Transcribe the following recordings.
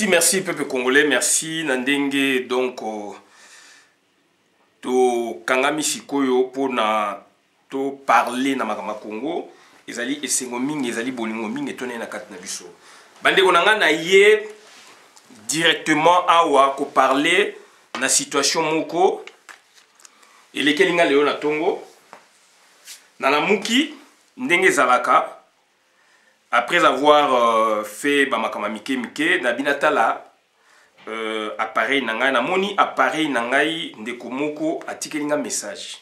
merci peuple congolais, merci Nandenge donc to kangami sikoyo pour na to parler na makama Congo ezali esengo mingi ezali bolingo mingi etone na kati na biso. Bande konanga na ye directement awa ko parler na situation moko elekelinga leo na tongo na lamuki ndenge zalaka. Après avoir fait bamakama mike na binatala appareil nangai na moni appareil nangai ndeko moko atikelinga message.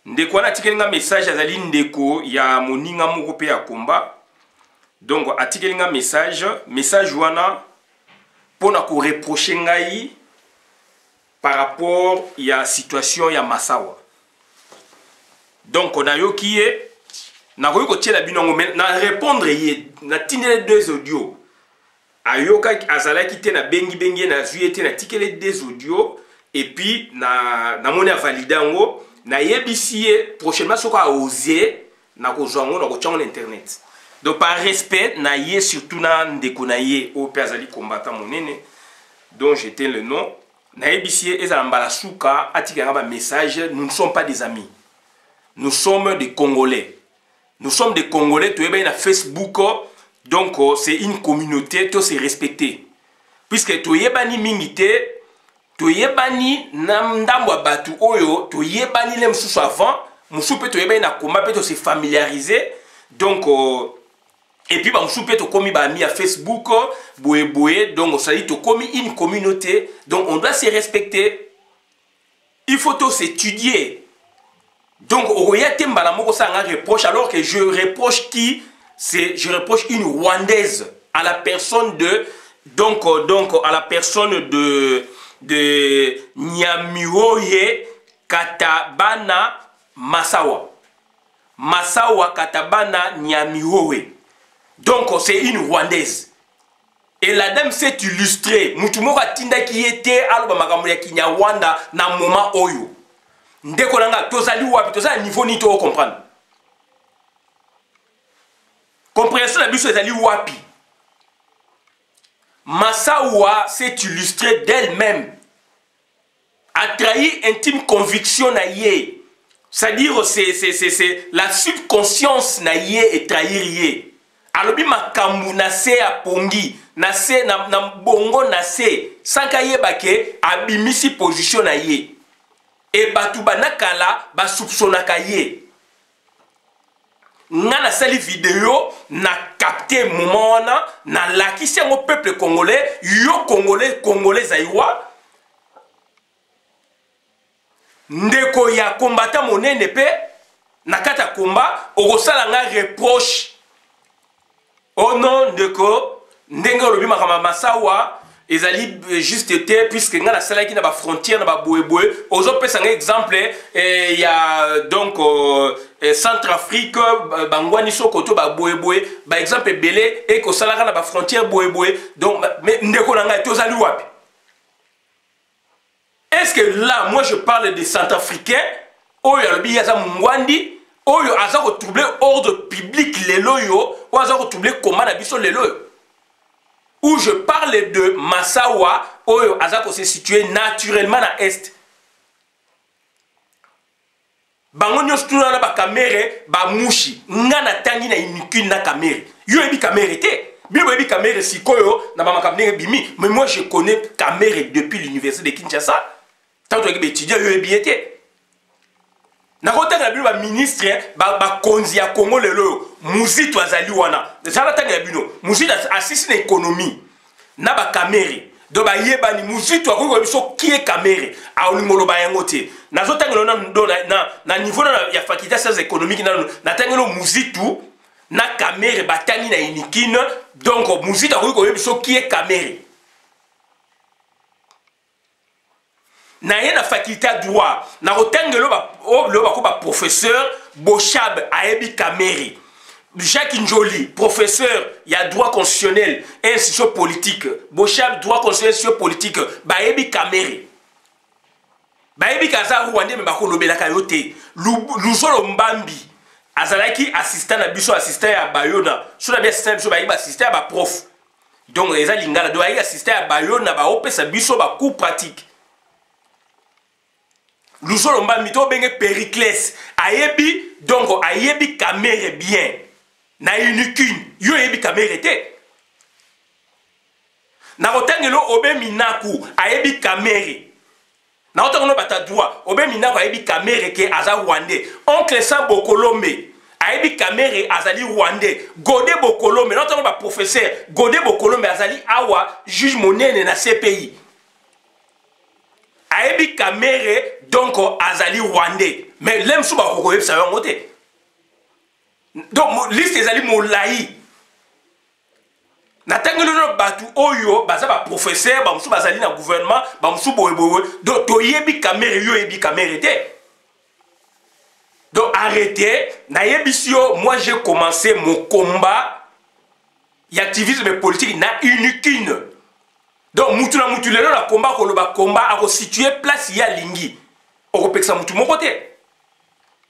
Ndeko na atikelinga message azali ndeko ya moninga moko pe ya komba. Donc atikelinga message wana pona ko reprocher ngai par rapport ya situation ya Massawa. Donc on a yo qui est na koyi kotiela binongo na répondre ye na tindele deux audios ayoka azalaki te na bengi na zuyete na tikele deux audios et puis na moni a validango na yebisiye prochainement soko a osé na kozwango na kotyango na internet. Donc par respect na ye surtout na ndeko na ye o pe azali combattant monene dont j'étais le nom na yebisiye ezala mbala suka atikanga ba message. Nous ne sommes pas des amis, nous sommes des Congolais. Nous sommes des Congolais, tu es na Facebook, donc c'est une communauté, tu c'est respecté. Puisque tu es bani mingité, tu es bani namdamwa batu oyo, tu es bani les moussous avant, moussou peut tu es bani na combat, peut se familiariser. Donc, et puis moussou peut tu commis bami à Facebook, boué, donc ça dit tu commis une communauté, donc on doit se respecter. Il faut tous s'étudier. Donc, reproche alors que je reproche qui? Je reproche une Rwandaise à la personne de donc à la personne de Nyamihoye Katabana Massawa. Massawa Katabana Nyamihoye. Donc c'est une Rwandaise. Et la dame s'est illustrée. Mutumora Tinda qui était alba makambo ya Kinyarwanda na moment oyo. Ndeko nanga tozali wapi tozali niveau ni to comprendre. Compréhension la biso ezali wapi. Massawa s'est illustrée d'elle-même. A trahi intime conviction na ye. C'est-à-dire c'est la subconscience na ye et trahir ye. Alobi makambu na se a pongi, na se na bongo na se, sanka ye bake abimisi position na ye. Et batu banakala ba soupçonnaka ye. Nga na sali vidéo na capté moment wana na lakisi yango peuple congolais yo congolais zaiwa ndeko ya combattant monene pe na kata komba okosala nga reproche au nom ndeko ndenge olobi makama Massawa ezali juste été puisque nga na salaki na ba frontière na ba boeboe ozo pesa nga exemple il y a donc Centrafrique bangwani sokoto ba boeboe ba exemple belé et ko salaka na ba frontière boeboe donc ndeko na nga tozali wapi. Est-ce que là moi je parle des Centrafricains oyo alobi yaza mungwandi oyo aza ko troubler ordre public lelo yo ou aza ko troubler comment na biso lelo yo. Où je parle de Massawa, Oyo Azako se situé naturellement à l'est. Bangonyo stuna na ba kamere ba mushi ngana tangi na inikune na kamere. Yo ebi kamere te. Bibo ebi kamere sikoyo na ba makamere bimi. Mais moi je connais kamere depuis l'université de Kinshasa. Tant que étudiant yo ebi été. Na kota na bino ba ministre ba konzi ya Congo lelo muzito azali wana zala tanga ya bino muzito asisi na économie na ba kamere do ba yebani muzito akoko biso qui est kamere a olingolo ba yango te nazo tanga na niveau ya faculté de sciences économiques na tanga muzito na kamere batangi na inikine donc muzito akoko biso qui est kamere na ye na faculté de droit na rotengelo ba professeur Bochab Aebi Kameri Jacques Njoli professeur il y a droit constitutionnel et institution politique Bochab droit constitutionnel institution politique Baebi Kameri Baebi kaza Rwanda me bakolobelaka yo te Luzolo Mbambi azalaki assistant na biso assistant ya Bayona so na bien assistant biso ba assistant ba prof donc eza lingala donc ayi assisté à bayo na ba opesa biso ba coup pratique Lusolo mbambi to benge Périclès ayebi donc ayebi caméra bien na unikune yo ayebi caméra te na kotangelo obe minaku ayebi caméra na otango bata droit obe minaku ayebi caméra ke aza rwandais oncle Sa Bokolombe ayebi caméra azali rwandais Godé Bokolombe na otango ba professeur Godé Bokolombe azali awa juge monene na CPI ayebi caméra donc azali rwandais mais l'aime sous ba kokoyeb sa yango te donc liste ezali molai na tangelo no batu oyo baza ba professeur ba musu bazali na gouvernement ba musu boyeboye donc toyebi caméra yo yebi caméra te donc arrêtez na yebisio moi j'ai commencé mon combat l'activisme politique na unikine donc mutu na mutu lelo na combat ko loba combat a situer place ya lingi okopekisa mutu moko te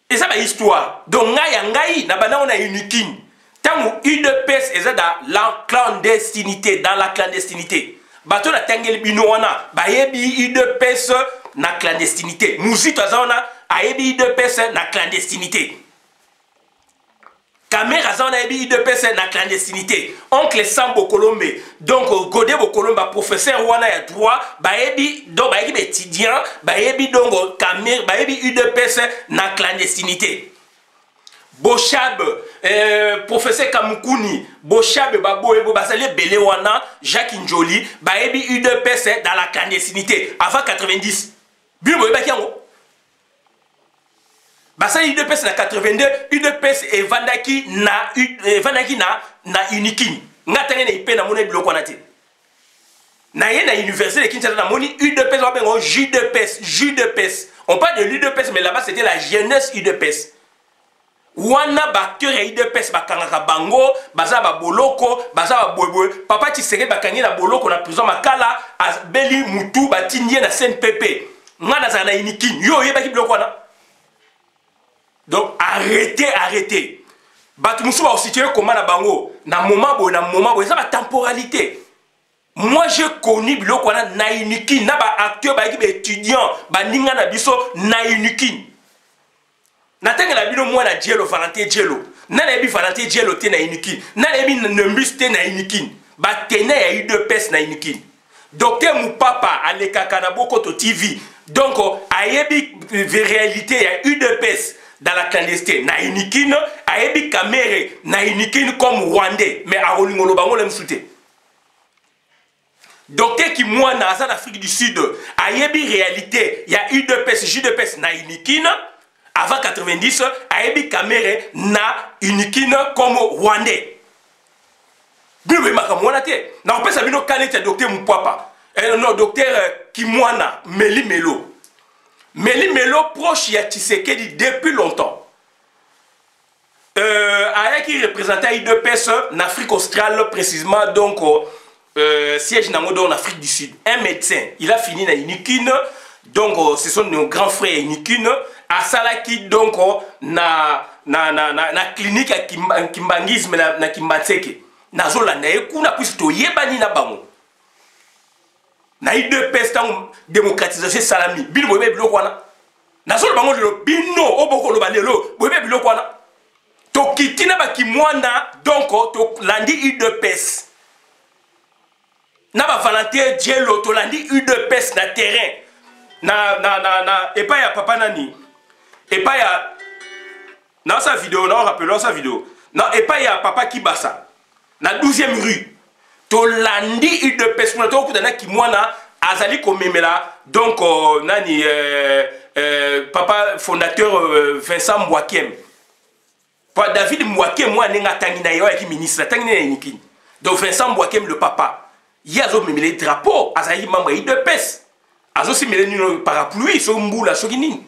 et ça ba histoire donc ngai na bana on a unikine tangu UDPS eza la clandestinité dans la clandestinité bato na tangeli bino wana bayebi UDPS na clandestinité muzito azana ayebi UDPS na clandestinité caméra azana ayebi UDPS na clandestinité oncle Sa Bokolombe donc Godé Bokolombe professeur wana ya droit bayebi donc bayebi étudiant bayebi donc caméra bayebi UDPS na clandestinité Bochab professeur Kamukuni Bochab baboye basali belé wana Jacques Njoli bayebi UDPS dans la clandestinité avant 90 bino boye bakiango basali UDPS na 82 UDPS evandaki na unikini ngatenge na ipe na mona biloko na te na ye na université de Kinshasa na moni UDPS wa bengo JUDPS on parle de l'UDPS mais là-bas c'était la jeunesse UDPS wana bakteur ya UDPS bakangaka bango baza ba boloko baza ba boyeboy papa Tshisekedi bakangi na boloko na prison makala beli mutu batindie na CNPP ngana za na unikini yo yebaki biloko wana. Donc arrêtez. Batu musu ba situer comment na bango na moment boy ça va temporalité. Moi j'ai connu biloko na unikine na ba acteur ba équipe étudiant ba ninga na biso na unikine. Na tengela bino moi na Dielo Valentin Dielo. Na ebi Valentin Dielo te na unikine. Na ebi Nembus te na unikine. Ba tena ya UDPS na unikine. Docteur Mupapa alekaka na Bokoto TV. Donc ayebi réalité ya UDPS dans la clandestinité na unikine ayebi caméra na unikine comme rwandais mais a rolingolo bango le msute docteur qui moi na en Afrique du Sud ayebi réalité ya UDPS na unikine avant 90 ayebi caméra na unikine comme rwandais bibe makamona te na opesa bino kanete docteur Mupapa non docteur Kimwana Meli Melo proche ya Tshisekedi depuis longtemps. Qui représentait UDPS en Afrique australe, précisément, donc siège en Afrique du Sud. Un médecin, il a fini dans unikine, donc ce sont nos grands frères unikine. À Salaki, donc, na clinique à Kimbangisme, na Kimbanseke. Na zola na ekuna puisito yebani na bango. Na UDPS tant démocratisation salami bino boyebe biloko wana nazolo bango lelo bino oboko loba lelo boyebe biloko wana to kitina ba kimwana donc to landi UDPS na ba Valentin Dielo to landi UDPS na terrain na epa ya papa nani epa ya na sa vidéo na rappelons sa vidéo na epa ya papa Kibasa na 12e rue to landi UDPS na to kutana kimwana azali komemela donc nani papa fondateur Vincent Mwakem pa David Mwakem moi nenga tangina yo ki ministre tangina unikine donc Vincent Mwakem le papa yazo memele drapeau azali membre UDPS azo simele nino parapluie so mbula so kinini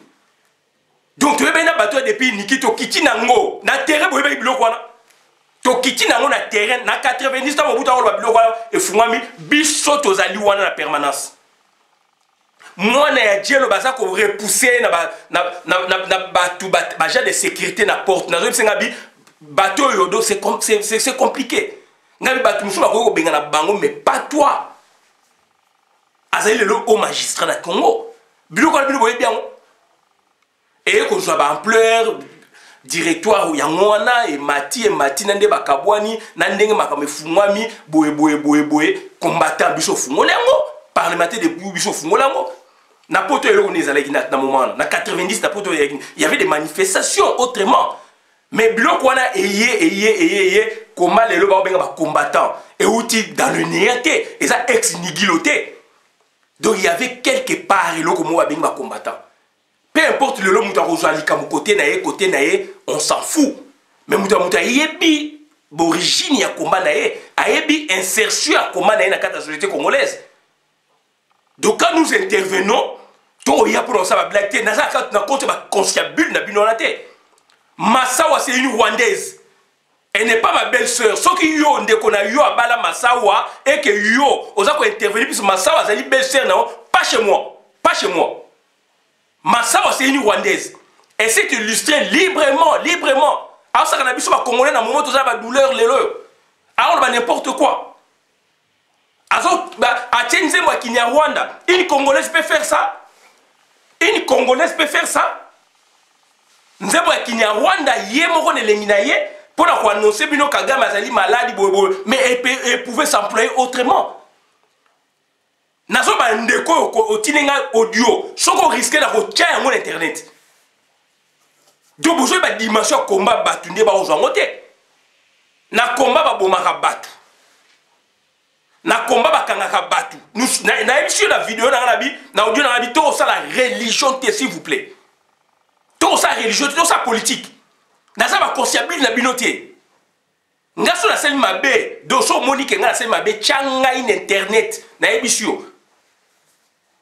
donc tu bena bato depuis nikito kitinango na terrain boyeba biloko wana to kitinango na terrain na 90 ans mobuta ko ba biloko e fungami biso tozali wana na permanence moi na ya Dielo baza ko repousser na batu baja de sécurité na porte na zo bisenga bi bato yodo c'est compliqué ngabi batu musu bako benga na bango mais pas toi azali le haut magistrat na Congo biloko na bino boye bien et ko zo ba ampleur directoire yango wana et mati nande bakabwani na ndenge makame fungwami boye combattant biso fungolengo parlementaire de biso fungolengo na poto eloko nezalaki na moment na 90 na poto il y avait des manifestations autrement mais biloko wana eye comment les loba benga ba combattant et outil dans le néanté et ça ex nigiloté donc il y avait quelque part eloko mo ba benga ba combattant peu importe le lot muta kozali comme côté naé on s'en fout mais muta yebi d'origine ya combat naé ayebi insertion ya combat naé na la société congolaise donc quand nous intervenons to ya pour ça ba blague na ça na compte ba consciable na binonate Massawa c'est une Rwandaise. Elle n'est pas ma belle-sœur. Sauf que yo ndeko na yo abala Massawa et que yo oza ko intervenir puisque Massawa c'est une belle-sœur non, pas chez moi. Pas chez moi. Massawa c'est une Rwandaise. Elle s'est illustrée librement. Alors ça kana biso ba congolais na moment toza ba douleur lelo. Alors ba n'importe quoi. Alors ba attenze moi qui n'y a Rwanda. Une Congolaise peut faire ça. Une Congolaise peut faire ça. Nzebo ya kinya Rwanda ye moko ne lengi na ye pour annoncer bino Kagame azali malade mais elle pouvait s'employer autrement. Nazo ba ndeko otinenga audio soko risquer na ko tia yango internet. Do bozo ba dimension combat batu nde ba ozwango te. Na combat ba bomaka batu. Na combat ba kangaka batu. Na émission la vidéo na bi na audio na bi to ça la religion s'il vous plaît. Tout ça religieux, tout ça politique. Naza ba consciable na binoté. Ngaso na sel mabe, doso Monique nga na sel mabe changa in internet na ebisio.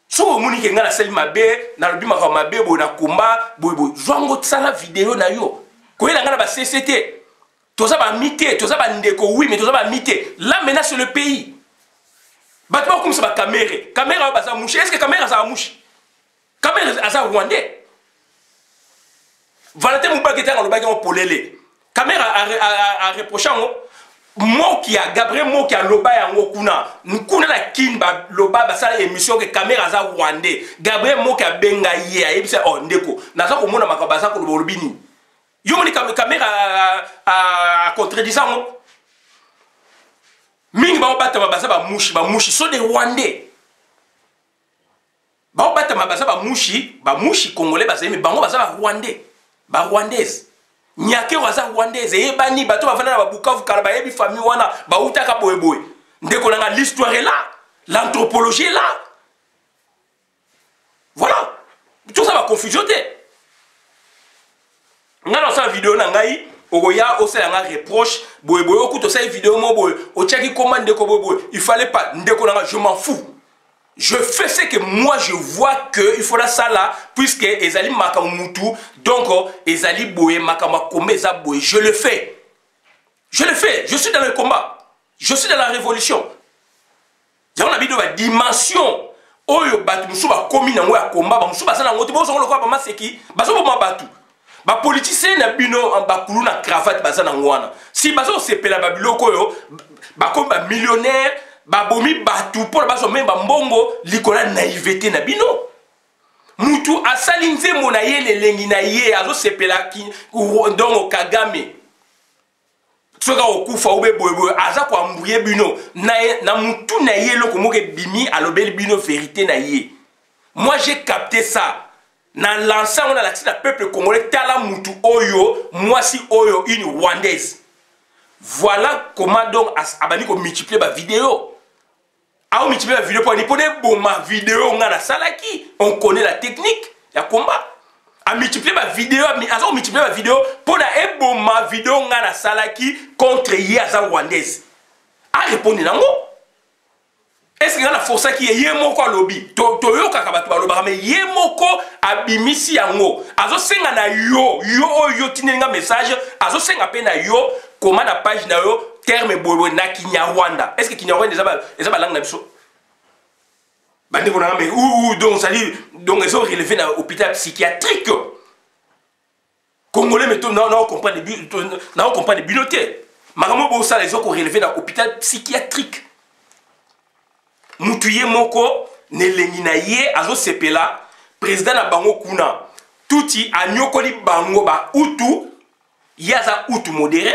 So Monique nga na sel mabe na lobi maka mabe bo na komba bo zwango tsala vidéo na yo. Ko ela nga na ba CCT. Toza ba mité, toza ba ndeko oui mais toza ba mité. Là maintenant c'est le pays. Batma comme ça ba caméra ba za mouche. Est-ce que caméra ça mouche? Caméra ça rwandais. Valentin Moubaki était dans le bagage polélé. Caméra a reproché moi qui a Gabriel moi qui a loba ya ngokuna. Nkuna la kinba loba basala émission que caméra za rwandais. Gabriel moi qui a benga ye a yebisa oh ndeko. Naza ko mona makabasa ko lobini. Yo moni caméra a contredisant. Mingi ba bata mabasa ba mushi so de rwandais. Ba bata mabasa ba mushi congolais basala mais bango basala rwandais. Ba rwandaise nyake waza rwandaise ebani bato bafana na babukavu kala ba yebi famille wana ba utaka boyeboy ndeko nanga l'histoire est là l'anthropologie est là voilà tout ça va confusion te ngana sa vidéo na ngai ogoya osela nga reproche boyeboy okuto sa vidéo mo boy o chaki comment ndeko boyeboy il fallait pas ndeko nanga je m'en fous. Je fais ce que moi je vois que il faudra ça là, puisque Ezali Makamutu, donc Ezali Boé, Makamakombe Zaboé, je le fais. Je le fais, je suis dans le combat, je suis dans la révolution. J'ai un habit de la dimension. Oyo batu musuba komi na ngoya combat, musuba sana ngote bo songolo kwa ba seki, baso bo mabatu. Ba politicien na bino en bakulu na cravate bazana ngwana. Si baso sepela ba biloko yo, ba comme ba millionnaire babomi batu pour baso même mbongo likola naïveté na bino mutu asalinze mona yele lengi na ye azo sepela ki ndongo Kagame soka okufa ube boyeboy aza ko ambuye bino na mutu na ye loko moke bimi alobeli bino vérité na ye. Moi j'ai capté ça na l'ensemble na l'accès du peuple congolais tala mutu oyo moi si oyo une rwandaise. Voilà comment donc abani ko multiplier ba vidéo. Ah, on multiplie la vidéo pour ma vidéo, on a la salaki, on connaît la technique, il y a combat. A multiplier ma vidéo, on multiplie ma vidéo pour ma vidéo, on a la salaki contre Yaza Rwandaise. A répondre non? Est-ce qu'il y a la force qui est yemoko lobby? Toyo kakabatu aloba mais yemoko abimisi yango. Azo senga na yo tinenga message, azo senga pe na yo comment la page na yo terme bobo na Kinyarwanda. Est-ce que Kinyarwanda est la langue na biso? Bande ko na mais ou donc ça dit donc ils ont relevé dans l'hôpital psychiatrique. Congolais mais non comprendre les binotés. makambo bosala ezoko relevé na hôpital psychiatrique. Mutuye moko nelengi na ye azosepela président na bango kuna tuti anyokoli bango ba utu ye aza utu modéré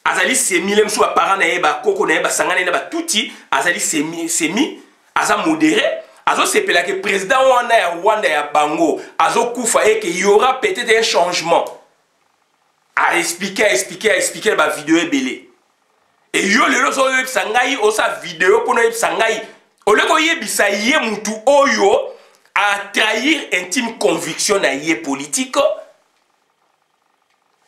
azali semile msu parent na ye ba koko na ye basangana na ba tuti azali semi aza modéré azosepela que président wana ya Rwanda ya bango azokufa et que y aura peut-être un changement à expliquer ba vidéo ebele. Et yo lelo so yebisa ngai osa vidéo pour yebisa ngai oleko yebisa ye mutu oyo a trahir intime conviction na ye politique.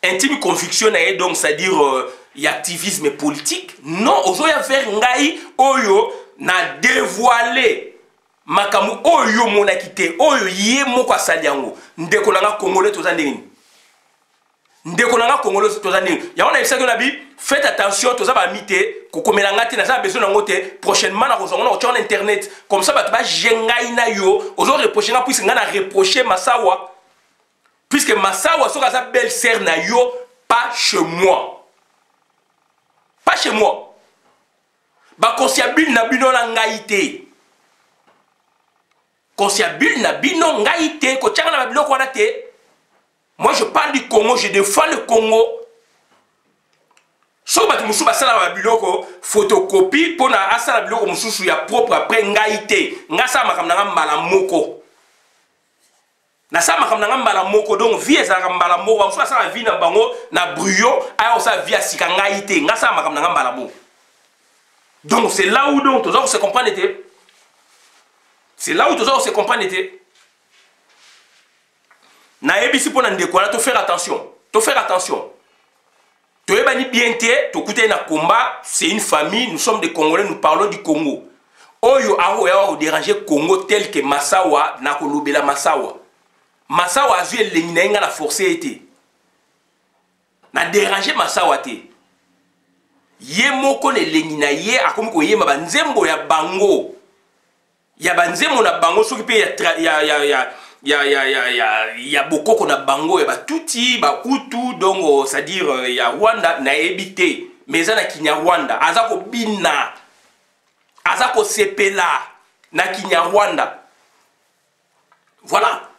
Intime conviction na ye donc c'est-à-dire y activisme politique. Non, ozo ya faire ngai oyo na dévoiler makamu oyo monakite oyo ye moko asali yango ndeko nanga congolais tozandeni. Ndeko nanga congolais tozandeni. Ya on a essayé na bi faites attention toza ba mité kokomela ngati na za besoin nango te prochainement na kozonga na sur internet comme ça ba jengai na yo ozo reprocher nga puisque nga na reprocher Massawa puisque Massawa soka sa belle sœur na yo pas chez moi. Pas chez moi. Ba consciable na bino na ngaité. Consciable na bino ngaité ko tchanga na biloko wana te. Moi je parle du Congo, je défends le Congo. So batu musu basala ba biloko photocopie pona asala biloko mususu ya propre après ngaité. Ngasa makamna ngambala moko. Na sa makamna ngambala moko donc vie ezaka mbala moko musu asala vie na bango na bruyo aya osa vie asika ngaité. Ngasa makamna ngambala moko. Donc c'est là où donc tous se comprendre était. C'est là où tous se comprendre était. Na ebisi pona ndeko na to faire attention. To faire attention. To ebani bien te, to kute na combat, c'est une famille, nous sommes des Congolais, nous parlons du Congo. Oyo aho ya o déranger Congo tel que Massawa na kolobela Massawa. Massawa azu elengina nga na forcer été. Na déranger Massawa te. Ye moko ne lengina ye akomi ko ye mabanzembo ya bango. Ya banzembo na bango soki pe ya bokoko na bango ya batuti ba utu donc c'est-à-dire ya Rwanda na ebité mais na Kinyarwanda azako bina azako sepela na Kinyarwanda. Voilà.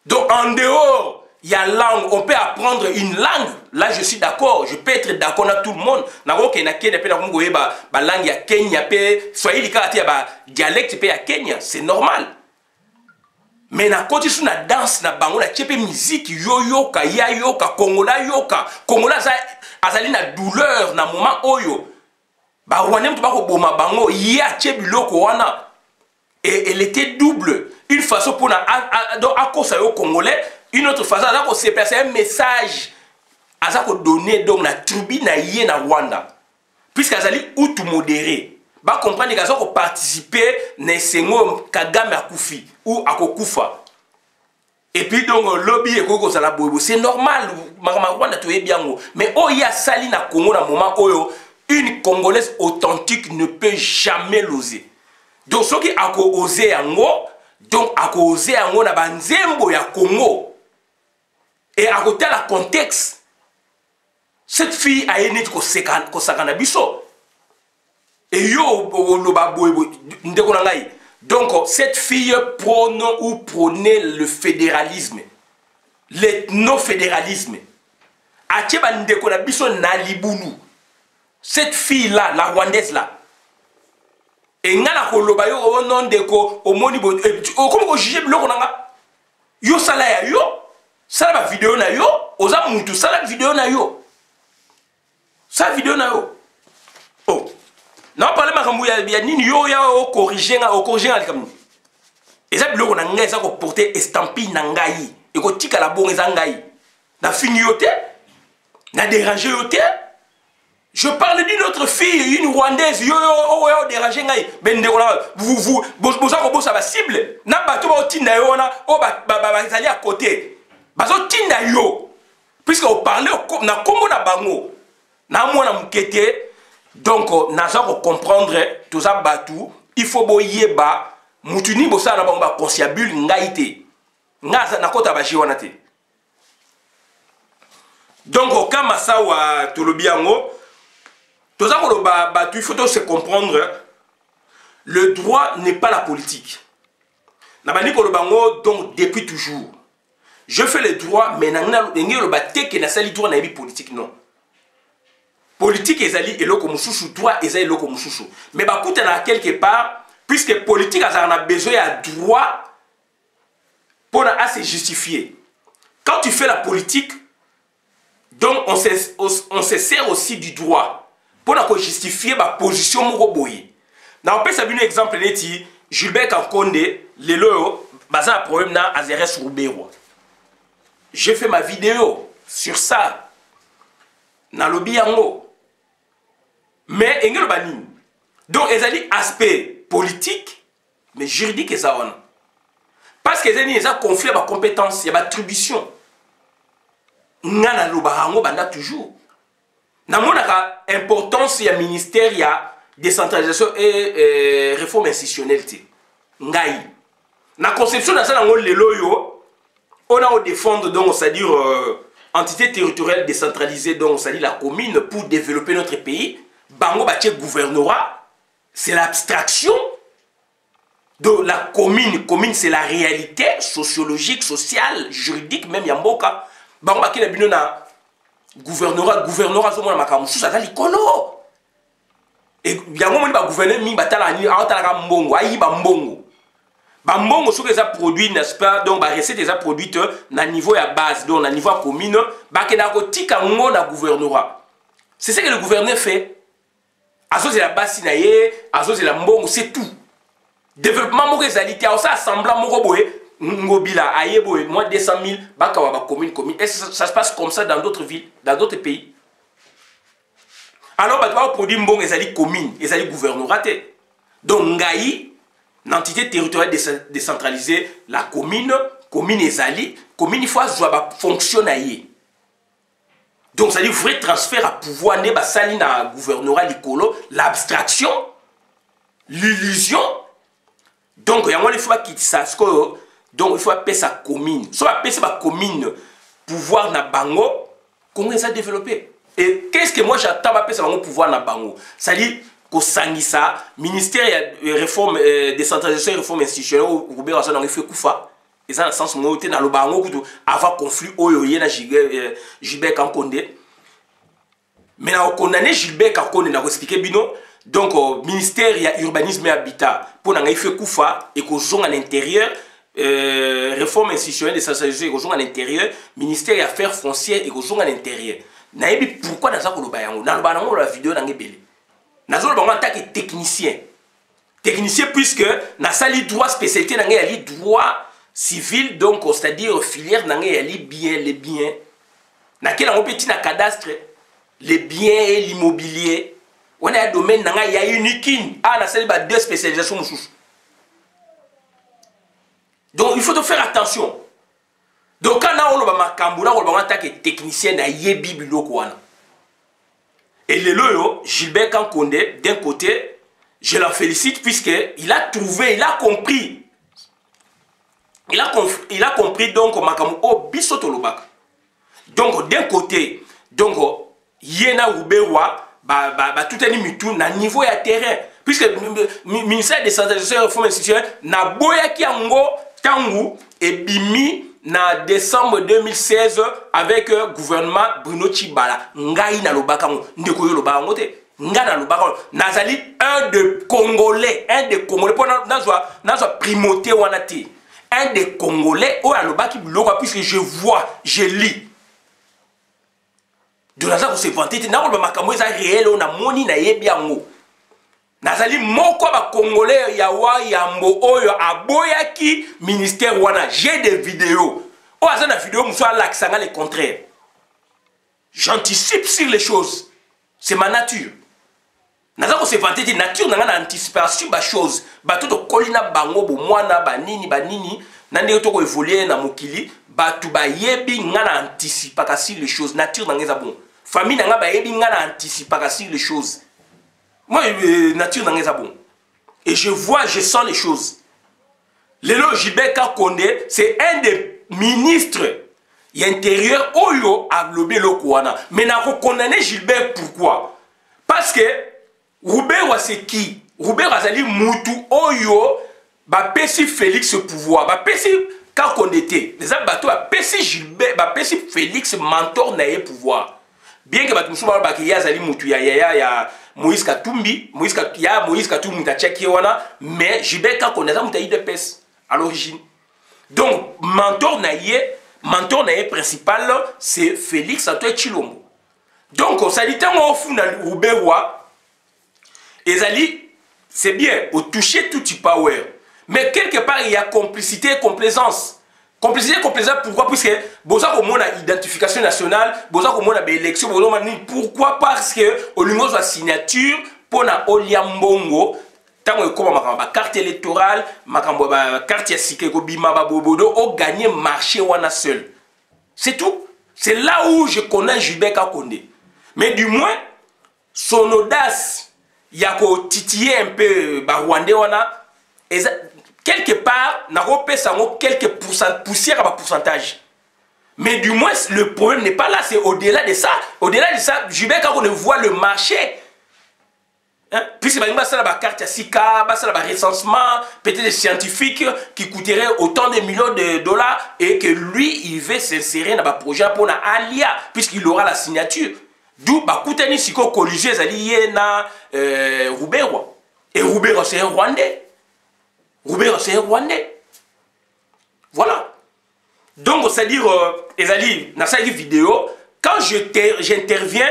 Donc en dehors il y a langue, on peut apprendre une langue. Là, je suis d'accord. Je peux être d'accord avec tout le monde. Langue ya Kenya, Swahili ba dialecte ya Kenya, c'est normal. Mais na côté sur na danse na bango na tchepe musique yo yoka ya yoka Kongola yoka Kongola azali na douleur na moment oyo. Ba Rwanda mtu bako boma bango ya tchebi loko wana. Et elle était double. Une façon pour na donc à cause yo Congolais. Une autre façon, c'est un message à donner donc la tribu na yé na Rwanda. Puisqu'azali outu modéré, ba comprendre que participer na sengo Kagame akufi ou akokufa. Et puis donc lobby et koko sala bobo, c'est normal Rwanda to ebiango. Mais oh ya sali na Congo na moment oyo, une Congolaise authentique ne peut jamais l'oser. Donc ce qui a osé yango, donc a osé yango na banzembo ya Congo. Et à côté de la contexte, cette fille a été kosakana biso. Et yo donc cette fille prône ou prônait le fédéralisme, l'ethno-fédéralisme. Atieba ndeko na biso na libulu. Cette fille là, la Rwandaise là. Et ngala koloba yo o non ndeko o moni bo comme ko juger biloko nanga. Yo sala ya yo. Ça la vidéo na yo, oza mutu ça la vidéo na yo. Ça vidéo na yo. Oh. Non parler makambu ya nini yo ya o corriger ali comme. Eza biloko na ngai eza ko porter estampille na ngai. E ko tika la bonga eza ngai. Na fini yo te. Na déranger yo te. Je parle d'une autre fille, une Rwandaise, yo déranger ngai. Ben ndeko na vous boza ko bosa ba cible. Na bato ba otinda yo na o ba zali à côté. Bazo tinda yo puisque on parlait na Congo na bango na mwana mukete donc naza ko comprendre tout ça batu il faut boyeba mutuni bosa na bango ba consciable ngaité ngaza na kota ba jiwana te. Donc au cas massa wa tolobiango il faut se comprendre, le droit n'est pas la politique. Nabani kolobango donc depuis toujours. Je fais le droit mais nangna ngelo bateke na sali droit na bi politique non. Politique ezali eloko mususu, droit ezali eloko mususu. Mais bakuta na quelque part puisque politique a besoin de droit pour se justifier. Quand tu fais la politique, donc on se sert aussi du droit pour justifier ma position mouroboye. On peut savoir un exemple neti Gilbert Kankonde le lo baza problème na Azeres Roubero. J'ai fait ma vidéo sur ça. Na lobi yango. Mais engelo banini. Donc ezali aspect politique mais juridique ça on. Parce que ezali un conflit de compétences, il y a attribution. Ngana lobarango banda toujours. Namonaka importance ya ministère ya décentralisation et réforme institutionnelle te. Ngai. Na conception na ça lelo yo on a au défendre donc c'est-à-dire entité territoriale décentralisée donc c'est-à-dire la commune pour développer notre pays. Bango batie gouvernorat, c'est l'abstraction de la commune. Commune c'est la réalité sociologique, sociale, juridique même yamboka. Bango bakile bino na gouvernorat zo mona makamu ça dali kolo. Et yango moni ba gouverner mi batala ni awatala mbongo, ayiba mbongo. Ba mbongo soki eza produit n'est-ce pas donc ba recette eza produite na niveau ya base donc na niveau ya commune, ba kena ko tika ngo na gouvernorat. C'est ce que le gouverneur fait. Azo c'est la base na ye, azo c'est la mbongo, c'est tout. Développement moko ezali te ça assemblant moko boye ngobila aye boye moins 200 000 baka wa ba commune. Et ça se passe comme ça dans d'autres villes, dans d'autres pays. Alors ba doit produire mbongo ezali commune, ezali gouvernorat te. Donc ngai l'entité territoriale décentralisée, la commune ezali, commune il faut ba fonctionner. Donc, ça dit vrai transfert à pouvoir, ne basali na gouvernorat likolo, l'abstraction, l'illusion. Donc, il y a il faut quitter ça. Donc, il faut appeler sa commune. Si on appelle sa commune, pouvoir na bango, comment ça développer? Et qu'est-ce que moi j'attends appeler ça pouvoir na bango? Ça dit qu'au Sangisa, ministère de réforme, décentralisation et réforme institutionnelle, au Robert Hassan, il fait Koufa. Et ça, dans le sens où on était dans le bango, avant conflit, il y a Gilbert Kankonde. Mais on condamné Gilbert Kankonde, on a expliqué bino. Donc, au ministère, il y a urbanisme et habitat. Pour nous faire Koufa et qu'on joue à l'intérieur, réforme institutionnelle de décentralisation et qu'on joue à l'intérieur, ministère des affaires foncières et qu'on joue à l'intérieur. Pourquoi dans ça qu'on le dans le bango la vidéo dans le belé. Dans le bango en tant que technicien. Technicien puisque dans sa droit spécialité dans le droit civil, donc c'est-à-dire filière dans les biens, les biens. Dans quel petit na cadastre, les biens et l'immobilier. On a un domaine dans il y a unique. Ah, la salle deux spécialisations. Donc il faut te faire attention. Donc quand on a Makambula, on a un technicien na yebi biloko wana. Et le loyo Gilbert Kankonde d'un côté, je l'en félicite puisque il a trouvé, il a compris. Il a compris donc Makamu o bisotolobaka. Donc d'un côté, donc yena Rubewa tout est mitou na niveau ya terrain puisque le ministère de décentralisation et réforme institutionnelle na boya ki ango tangu et bimi na décembre 2016 avec gouvernement Bruno Tshibala ngai na lobaka ndeko yo lobaka ngote nga na lobaka nazali un des Congolais pour nazwa primauté wana te. Un des Congolais, puisque je vois, je lis. De la sorte où c'est vanté, c'est réel, on a moni na yebiango. Nazali moko ba Congolais yawa yambo oyo aboyaki ministère wana. J'ai des vidéos. Oh, ça na vidéo moussa l'accent le contraire. J'anticipe sur les choses. C'est ma nature. Nazako se vanté de nature na anticipation ba chose ba to kolina bango bo mwana banini nande to ko évoluer na mokili ba tu ba yebi ngana anticipation les choses nature na ngeza bon famille na nga ba yebi ngana anticipation les choses moi nature na ngeza bon et je vois je sens les choses. Lelo Gilbert Kankonde c'est un des ministres y a intérieur oyo a globé le kouana. Mais n'a pas condamné Gilbert pourquoi? Parce que Robert c'est qui? Robert Azali Moutou oyo ba pesi Félix pouvoir, ba pesi quand on était les abato ba pesi Gilbert, ba pesi Félix mentor na pouvoir. Bien que bato musuba ba ki Azali Moutou ya Moïse Katumbi, Moïse Katumbi ta checké wana, mais Gilbert quand on a mutaï de pes à l'origine. Donc mentor naïe principal c'est Félix Antoine Chilombo. Donc ça dit tant au fond dans Rouberois ezali c'est bien au toucher tout power. Mais quelque part il y a complicité et complaisance. Complicité et complaisance pourquoi? Puisque boza comme on a identification nationale, boza comme on a élection, pourquoi? Parce que au niveau de la signature pour na Oliambongo tango comme ma carte électorale, ma carte yasike ko bima ba bobodo o gagner marché wana seul. C'est tout. C'est là où je connais Gilbert Kakonde. Mais du moins son audace yako titiller un peu ba Rwandais wana quelque part n'a pas quelques poussières à pourcentage. Mais du moins le problème n'est pas là, c'est au-delà de ça. Au-delà de ça, Gilbert Kakonde voit le marché. Hein? Puisque il y a une carte à SICA, un recensement, peut-être des scientifiques qui coûteraient autant de millions de dollars et que lui, il veut s'insérer dans le projet pour Alia, puisqu'il aura la signature. D'où, Koutani Siko Colisée, Zali na Roubero. Et Roubero, c'est un Rwandais. Roubero, c'est un Rwandais. Voilà. Donc, c'est-à-dire, Ezali, dans cette vidéo, quand j'interviens,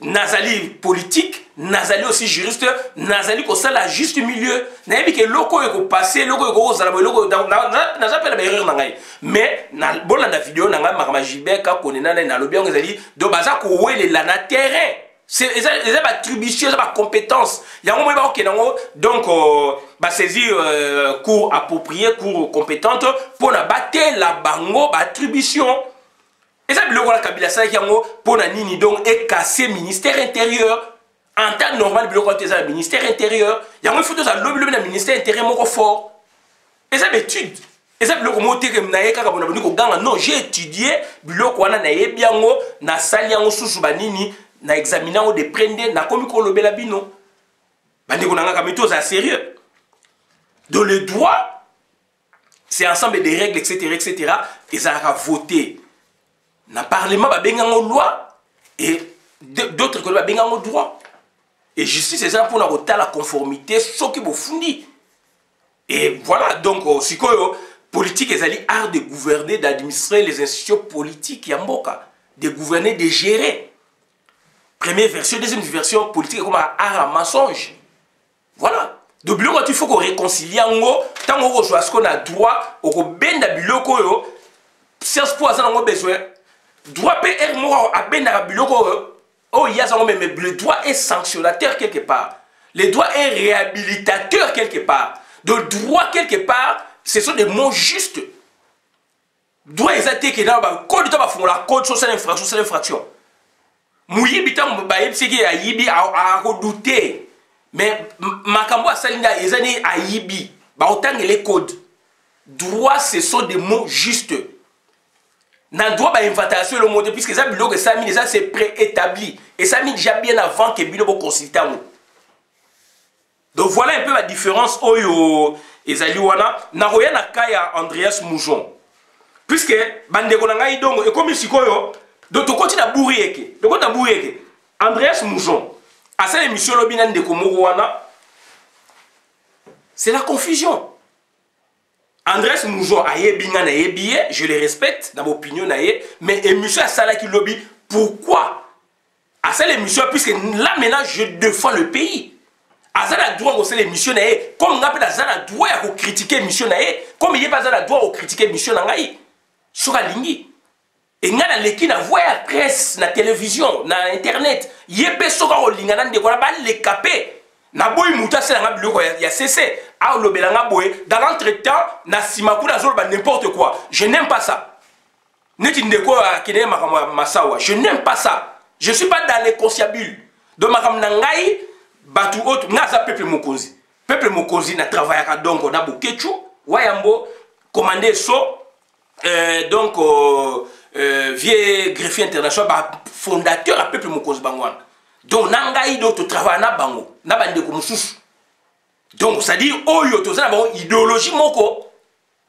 Nazali politique, Nazali aussi juriste, Nazali comme ça la juste milieu. Nayebi que loko eko passé, loko eko zalabo, loko n'a pas la erreur nangai. Mais na bola na vidéo nanga makama Gilbert ka konena na lobi on ezali do baza ko wele la na terrain. C'est les attributions, les compétences. Il y a un moment qui donc bah saisir cours approprié, cours compétentes pour na battre la bango attribution. Et ça, le roi Kabila ça qui pour na nini donc est cassé ministère intérieur. En temps normal, le ministère intérieur. Il y a une photo ça le ministère intérieur mon fort. Et ça étude. Et ça le monter que na yeka kabona boni ko ganga non, j'ai étudié biloko wana na yebiango na sali yango susu banini na examinant de prendre na komi ko lobela bino. Bandi ko nanga kamito ça sérieux. Dans le droit, c'est ensemble des règles etc. Et ça a voté. Dans le Parlement, il y a une loi et d'autres que il y a un droit. Et justice, c'est ça pour la conformité, ce qui est fondé. Et voilà, donc, si politique, c'est l'art de gouverner, d'administrer les institutions politiques, de gouverner, de gérer. Première version, deuxième version, politique, comme un art à mensonge. Voilà. Donc, il faut qu'on réconcilie en haut, tant qu'on reçoit ce qu'on a droit, on ben d'abilo, science pour ça, on a besoin. Droit PR moi à ben d'abilo, oh, il y a ça, mais le droit est sanctionnateur quelque part. Le droit est réhabilitateur quelque part. Donc, droit quelque part, ce sont des mots justes. Droit exact que dans le code, tu vas faire la code sur cette infraction, c'est l'infraction. Mouyi bitan c'est qui a yibi a redouté. Mais makambo a salinda ezani a yibi. Ba autant les codes. Droit, ce sont des mots justes. Dans droit, invitation le mot puisque ça bilo que ça mis déjà c'est préétabli et ça mis déjà bien avant que bilo bo consulter. Donc voilà un peu la différence oyo ezali wana na roya na kaya Andreas Moujon. Puisque bandeko na ngai donc et comme sikoyo donc to continue à bourrieke. Donc on a bourrieke. Andreas Moujon à cette émission lobina ndeko moko wana c'est la confusion. Andrés Moujon a yebinga na yebiye, je le respecte dans mon opinion na ye, mais émission à Sala qui lobby, pourquoi? À cette émission, puisque là maintenant je défends le pays. À ça la droit au cette émission na ye, comme on appelle à ça la droit à critiquer émission na ye, comme il n'y a pas ça la droit à critiquer émission na ye, sur la ligne. Et nga na leki na voix à presse, na télévision, na internet, yebe soka o linga na ndeko na ba le capé. Na boy muta c'est la biloko ya cessé. Ah le belanga boy dans l'entretemps na simaku na zolo ba n'importe quoi. Je n'aime pas ça. Neti ndeko akine masawa. Je n'aime pas ça. Je suis pas dans les conciliabules. De makam nangai batu autre na za peuple mokonzi. Peuple mokonzi na travaillera donc na bokechu wayambo commander so donc vieux greffier international ba fondateur à peuple mokonzi bangwana donc nangai do to travail na bango na bande ko mususu donc ça dit oyo to za bango idéologie moko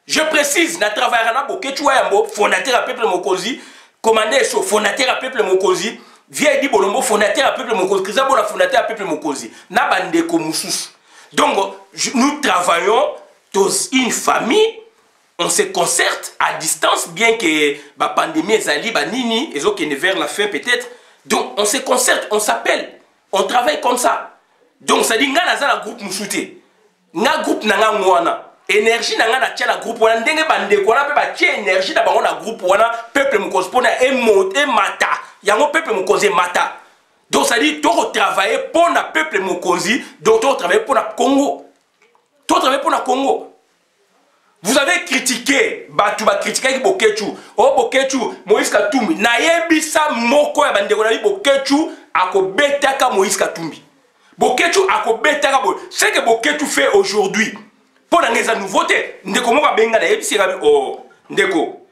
je précise na travail na boketu yambo fondateur à peuple mokonzi commandé so fondateur à peuple mokonzi vieux di bolombo fondateur à peuple mokonzi kizabo la fondateur à peuple mokonzi na bande ko mususu donc nous travaillons tous une famille. On se concerte à distance, bien que la pandémie est banini, et donc vers la fin peut-être. Donc on se concerte, on s'appelle, on travaille comme ça. Donc ça dit, nga un groupe moussouté, nga groupe nanga mouana, énergie nanga na tia la groupe wana, ndenge bande kona pe ba tia énergie da bango na groupe wana, peuple moukonzi pona e mata, yango peuple moukonzi mata. Donc ça dit, to travailler pour na peuple moukonzi, donc to travailler pour na Congo, to travailler pour na Congo. Vous avez critiqué, tu vas critiquer Boketu, oh Boketu, Moïse Katumbi, naebisa moko ya bandeko na Boketu akobetaka Moïse Katumbi. Boketu akobetaka bo. Ce que Boketu fait aujourd'hui, pour la nouveauté, ndeko moka benga na yebisi rabi oh ndeko.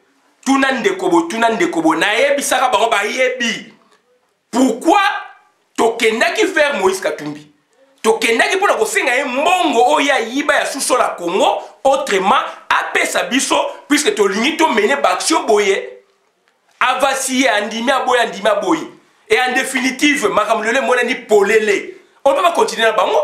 Tuna ndeko bo naebisa ka bango ba yebi. Pourquoi tokendaki vers Moïse Katumbi? Tokendaki pour la kosenga e mbongo oya yiba ya sous la Congo autrement apesa biso puisque to lingi to mener baction boye avasiye andimia boye et en définitive makamulele monani polele on peut pas continuer na bango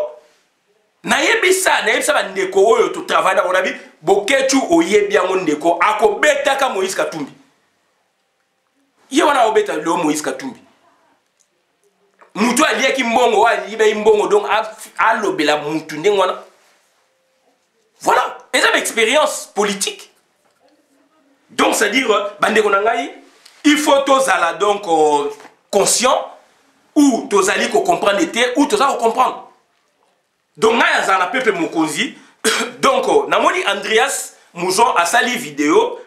na yebisa bandeko oyo to travail na onabi Boketu oyebi yango ndeko akobetaka Moïse Katumbi ye wana obeta le Moïse Katumbi mutu aliaki mbongo alibe mbongo donc alobela mutu ndengwana. Voilà, ils ont une expérience politique. Donc, c'est-à-dire, il faut tous aller donc conscient ou tous aller comprendre ou tous aller comprendre. Donc, nous avons un peuple mokonzi. Donc, namoni Andreas Mouzon a sali vidéo.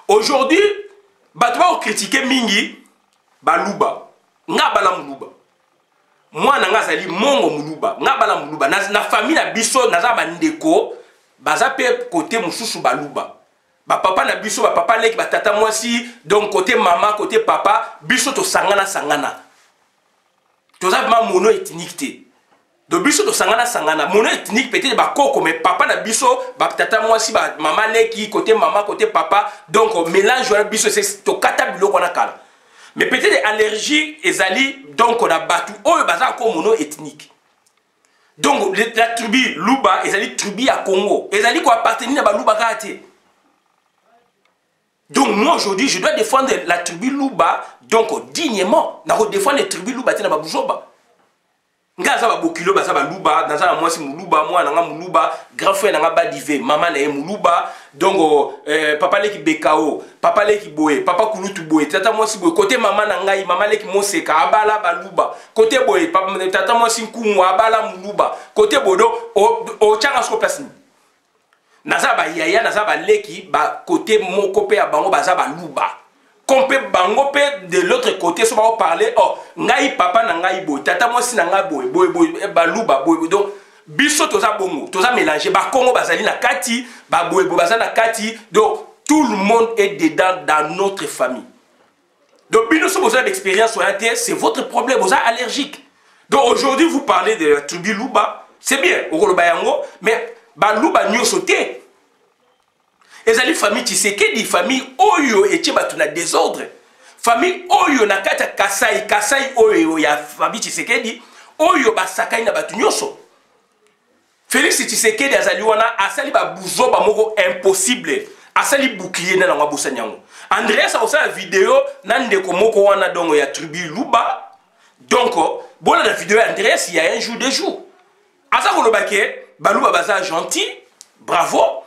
Aujourd'hui, tu vas critiquer Mingi Baluba. Nga bala muluba. Moi, nga sali mongo muluba. Nga bala muluba. Na famille na biso na za bandeko. Baza pe côté mususu baluba. Ba papa na biso ba papa leki ba tata mwasi donc côté maman côté papa biso to sangana. Toza ma mono ethnique. Do biso to sangana mono ethnique peut-être ba koko mais papa na biso ba tata mwasi ba maman leki côté maman côté papa donc mélange na biso c'est to kata biloko na kala. Mais peut-être allergie ezali donc on a batu oyo baza ko mono ethnique. Donc la tribu Luba, ils allaient tribu à Congo. Ils allaient quoi appartenir à Luba Kate. Donc moi aujourd'hui, je dois défendre la tribu Luba donc dignement. Je dois défendre les tribus Luba tina babuzoba. Ngaza ba bokilo baza ba Luba, naza moi si Muluba, moi nanga Muluba, grand frère nanga Badive, maman na Muluba. Donc papa leki Bekao, papa leki Boé, papa Kulutu Boé, tata moi si Boé, côté maman nangai, maman leki Moseka, abala baluba, côté Boé, papa tata moi si Nkumu, abala Muluba, côté Bodo, o tchanga sko place. Naza ba yaya, naza ba leki, ba côté Mokope a bango baza ba Luba. Compé bango pe de l'autre côté, so va parler, oh, ngai papa nangai Boé, tata moi si nanga Boé, baluba, Boé, donc. Biso toza bongo, toza mélangé, ba Congo bazali na kati, ba Boebo bazali na kati, donc tout le monde est dedans dans notre famille. Donc bino so besoin d'expérience orientée, c'est votre problème, vous êtes allergique. Donc aujourd'hui vous parlez de la tribu Luba, c'est bien, okoloba yango, mais ba Luba nyo sauté. Ezali famille Tshisekedi, famille oyo etie batu na désordre. Famille oyo na kati Kasai oyo ya famille Tshisekedi, oyo ba sakai na batu nyoso. Félix Tshisekedi azali wana asali ba buzoba moko impossible asali bouclier na ngwa bosanyango. Andreas a aussi la vidéo nandeko moko wana dongo ya tribu Luba. Donc bona la vidéo Andreas il y a un jour deux jours. Asa kolobake baluba baza gentil, bravo.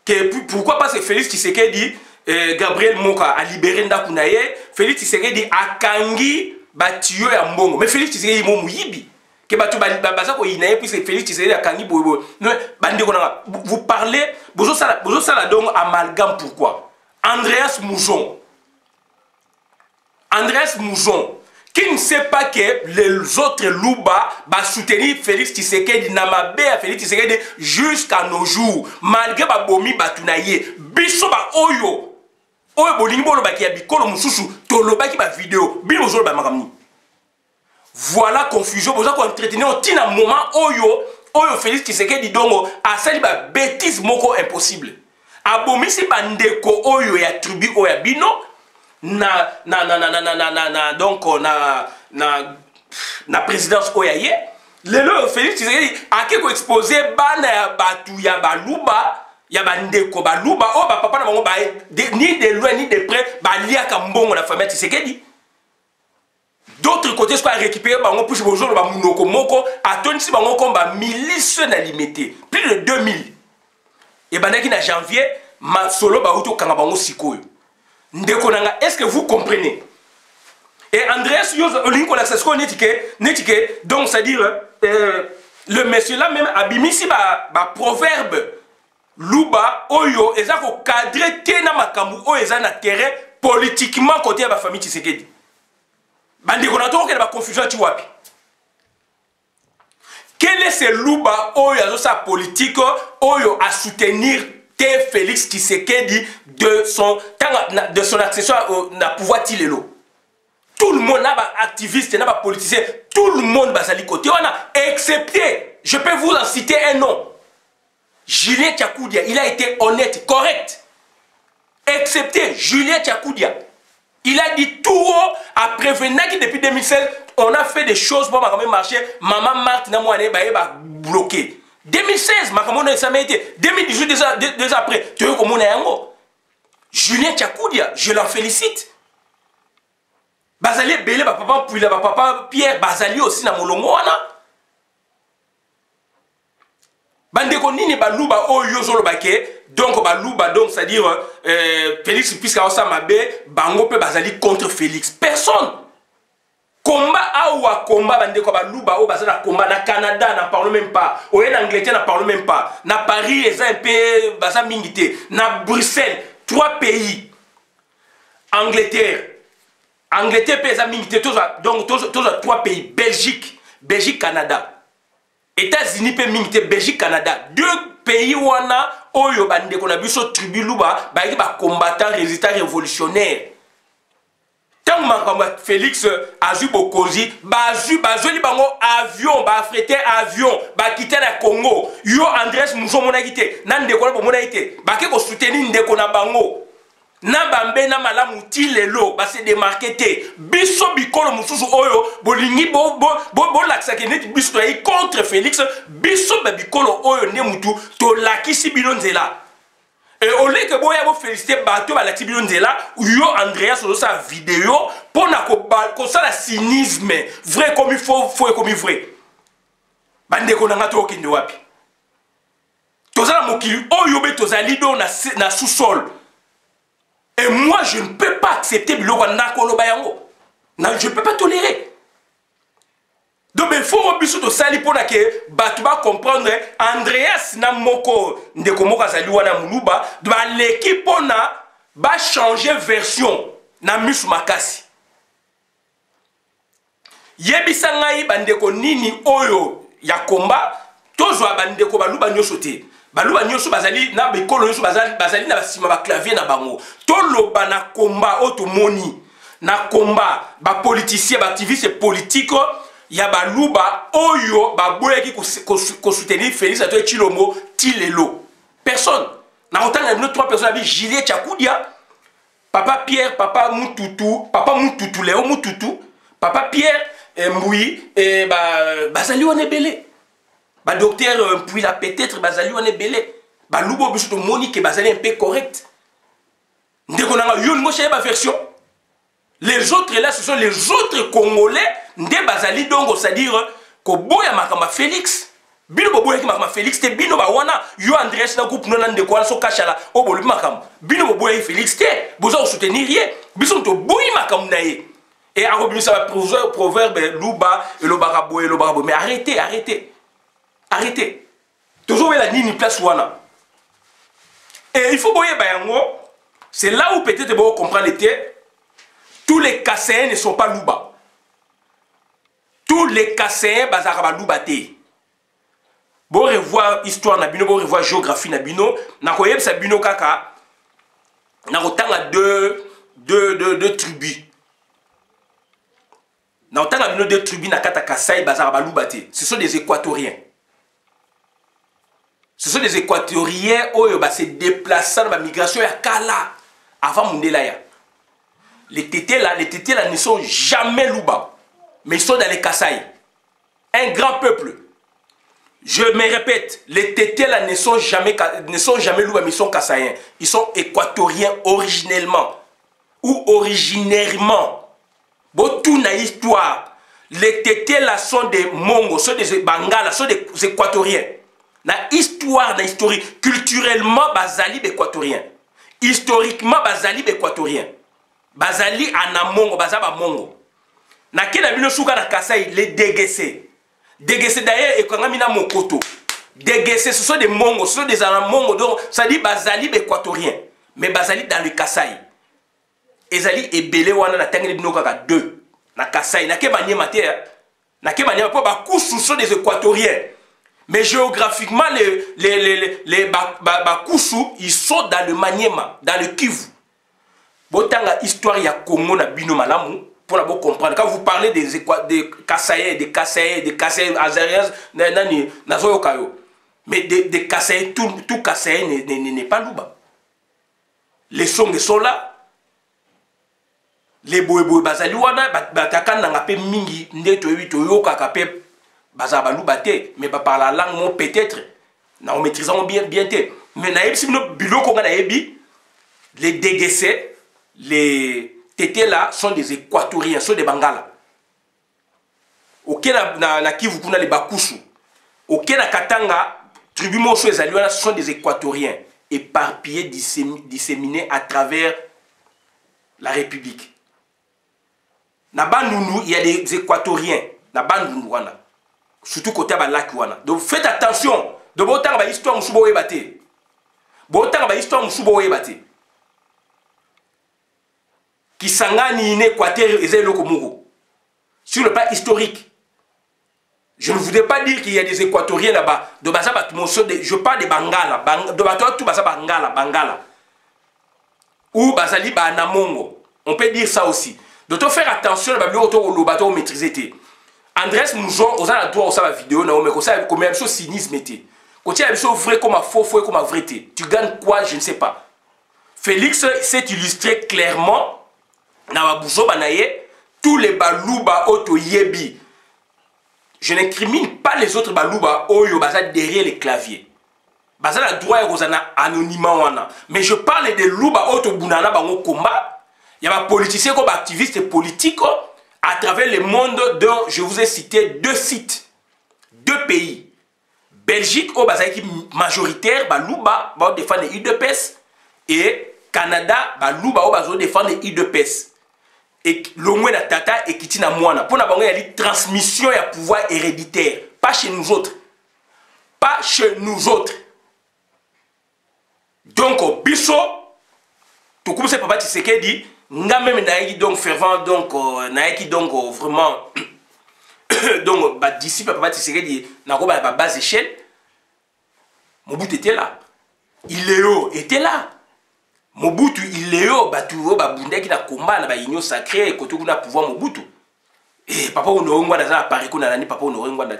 Que pourquoi parce que Félix Tshisekedi Gabriel Moka a libéré ndakunaye, Félix Tshisekedi akangi batio ya mbongo. Mais Félix Tshisekedi mo muyibi. Que puisque Félix Tshisekedi a kangi bobo. Vous parlez, vous avez donc amalgame pourquoi? Andreas Mouzon, qui ne sait pas que les autres Luba va soutenir Félix Tshisekedi, Namabe à Félix Tshisekedi jusqu'à nos jours, malgré Babomi Batunaye, Biso Ba Oyo, oyo bolingi bolobaki ya bikolo mosusu tolobaki bavideo bino bozoloba makambo nini. Voilà confusion boza koentretenir ntina moment oyo Félix Tshisekedi dongo asali babétise moko impossible abomisi bandeko oyo ya tribu oyo ya bino donc na présidence oyo ya ye lelo Félix Tshisekedi ake ko exposer bana ya batu ya baluba ya bandeko baluba o papa na bango ba ni de loin ni de près baliaka mbongo na famille Tshisekedi. D'autres côtés, soit récupérer bango pour bonjour ba munoko moko atoni si bango komba milice na limité plus de 2000 et bandaki na janvier ma solo ba uto kanga bango sikoyo ndeko nanga. Est-ce que vous comprenez? Et Andreas Yoza olinko la sesko netike donc c'est à dire le monsieur là même abimisi ba proverbe luba oyo ezako cadrer tena makambu oyo ezana terrain politiquement côté ya ba famille Tshisekedi. Bandi konato ke ba confusion ti wapi. Quel est ce luba oyo azo sa politique oyo à soutenir te Félix Tshisekedi de son accession na pouvoir tilelo. Tout le monde n'a pas activiste, n'a pas politicien, tout le monde basali côté on a excepté, je peux vous en citer un nom. Julien Tchakoudia, il a été honnête, correct. Excepté Julien Tchakoudia. Il a dit tout haut à prévenir que depuis 2016, on a fait des choses pour marcher. Maman Marthe n'a pas bloqué. 2016, ça m'a été. 2018, deux après. Tu vois comment on est en haut. Julien Tchakoudia, je l'en félicite. Bazali Belé, papa, puis papa Pierre, Bazali aussi dans Molongo. Bandeko nini baluba o yozolo bake donc baluba donc c'est à dire Félix puisque ça mabe bango pe bazali contre Félix personne combat awa combat bandeko baluba o bazala combat na Canada na parle même pas au en Angleterre na parle même pas na Paris les un peu baza mingité na Bruxelles 3 pays Angleterre pesa mingité donc tous 3 pays Belgique Canada États-Unis pe mingité Belgique Canada 2 pays wana oyo bandeko na biso tribu luba ba ba combattant résistant révolutionnaire tant makamba Félix azu bokonzi bazuli bango avion ba affréter avion ba quitter na Congo yo Andrés Muzo mona quitté na ndeko na bomona ité ba ke ko soutenir ndeko na bango na bambe na malamu tilelo ba se démarquer biso bikolo mususu oyo bolingi bo laksa ke net biso yi contre Félix biso ba bikolo oyo ne mutu to lakisi bilonzela et au lieu que boya bo féliciter bato ba lakisi bilonzela yo Andreas so sa vidéo pona ko ça la cynisme vrai comme il faut comme il vrai bande ko nanga to okinde wapi tozala mokili oyo be tozali do na sous-sol. Et moi, je ne peux pas accepter biloko na koloba yango. Je ne peux pas tolérer. Donc, il faut obiso to sali pona ke batu ba comprendre Andreas na moko ndeko moko azali wana muluba ba l'équipe pona ba changer version na misu makasi. Yebisa ngai bandeko nini oyo ya komba tozwa bandeko baluba nyoso te. Baluba nyoso bazali na bikolo nyoso bazali na basima ba clavier na bango toloba na komba otomoni na komba ba politicien ba activiste politique ya baluba oyo baboyaki ko soutenir Félix Antoine Tshilombo tilelo personne na otanga bino 3 personnes avec Julien Tchakoudia papa Pierre papa Mututu Léo Mututu papa Pierre Mbouyi et bazali on est belé. Ba docteur puis là peut-être bazali on est belé ba lubo biso to monique bazali un peu correct ndeko nanga yo ngo cheba version les autres là ce sont les autres congolais ndé bazali donc c'est-à-dire ko boya makamba Félix bino boya ki makamba Félix te bino ba wana yo Andrés na groupe nona ndeko ala so kachala o bolu makamba bino boya Félix te boza soutenir rien biso to boyi makamba na ye et a revenir ça proverbe luba et le barabo mais arrêtez. Toujours la ligne place wana. Et il faut boyer bayango. C'est là où peut-être vous comprendre tous les Kasséens ne sont pas louba. Tous les Kasséens bazaraba louba te. Bon revoir histoire na bino, bon revoir géographie na bino. Na koyeb sa bino kaka. na kotanga deux tribus. Na kotanga bino deux tribus na kata Kasai bazara balubate. Ce sont des Équatoriens. Ce sont des Équatoriens oyo ba se déplacer dans la migration ya kala avant Mundela ya. Les tétés là ne sont jamais Luba, mais ils sont dans les Kasai. Un grand peuple. Je me répète, les tétés là ne sont jamais Luba, mais ils sont Kassaïens. Ils sont Équatoriens originellement ou originairement. Bon, tout na histoire. Les tétés là sont des Mongos, sont des Bangala, sont des Équatoriens. Na histoire, na historique, culturellement, bazali Équatorien. Historiquement, bazali Équatorien. Bazali anamongo, bazaba mongo. Na kena bino suka na Kasai, les DGC. DGC d'ailleurs, et quand on a mon koto. DGC, ce sont des mongos, ce sont des anamongo. Donc, ça dit bazali Équatorien. Mais bazali dans le Kasai. Ezali et belé wana na tangeli bino kaka deux. Na Kasai, na ke banyema te. Na ke banyema po ba kusu sont des Équatoriens. Mais géographiquement, les Bakusu, ils sont dans le Maniema, dans le Kivu. Botanga histoire ya Congo na bino malamu pour la bon comprendre. Quand vous parlez des Kassaïens, des Azériens, nazoyo kayo. Mais des Kassaïens, tout Kassaïen n'est pas Luba. Les Song sont là. Les Boé bazali wana batakan na ngape mingi ndeto yito yoka kape bazaba Lubate, mais par la langue peut-être na on maîtrisant bien té. Mais na yebi sino biloko nga na yebi les DGC, les tétés là sont des Équatoriens, sont des Bangala. Ok na Kivu kuna les Bakusu. Ok na Katanga, tribu Moso ezaliwana sont des Équatoriens éparpillés, disséminés à travers la République. Na Bandundu, il y a des Équatoriens. Na Bandundu wana. Surtout côté de lac wana. Donc faites attention. De bon temps, l'histoire musubo ebate. Bon temps, l'histoire musubo ebate. Kisangani in Équateur et Lokomogo. Sur le plan historique, je ne voudrais pas dire qu'il y a des Équatoriens là-bas. De Bazaba, je parle des Bangala. De Bazaba, tout Bangala. Ou Bazali Banamongo. On peut dire ça aussi. Donc faire attention à le bateau maîtrisé. Andrés Moujon, on a le droit de la vidéo, mais on sait combien de choses cynisme était. Quand tu as des choses vraies comme un faux, comme un vrai. Tu gagnes quoi, je ne sais pas. Félix s'est illustré clairement dans tous les balouba auto yebi. Je n'incrimine pas les autres balouba oyo baza derrière les claviers. Baza la droit à anonymat. Mais je parle des louba auto bunana bango combat. Il y a des politiciens comme activistes et politiques à travers le monde dont je vous ai cité deux sites, deux pays. Belgique, au bazaki majoritaire, balouba, ba défendre les UDPS, et Canada, balouba, au bazo défendre les UDPS. Et l'ongwe na tata et kitina mwana. Pour n'avoir une transmission et un pouvoir héréditaire. Pas chez nous autres. Pas chez nous autres. Donc, biso, tout comme c'est Papa Tshisekedi dit, nga même naïki donc fervent donc naïki donc vraiment donc bah d'ici Papa Tshisekedi na ko ba base échelle. Mobutu était là. Iléo était là. Mobutu Iléo batuo ba bundaki na combat na ba union sacrée côté kuna pouvoir Mobutu. Et papa Honoré dans Paris qu'on a nani papa Honoré Ngwanda.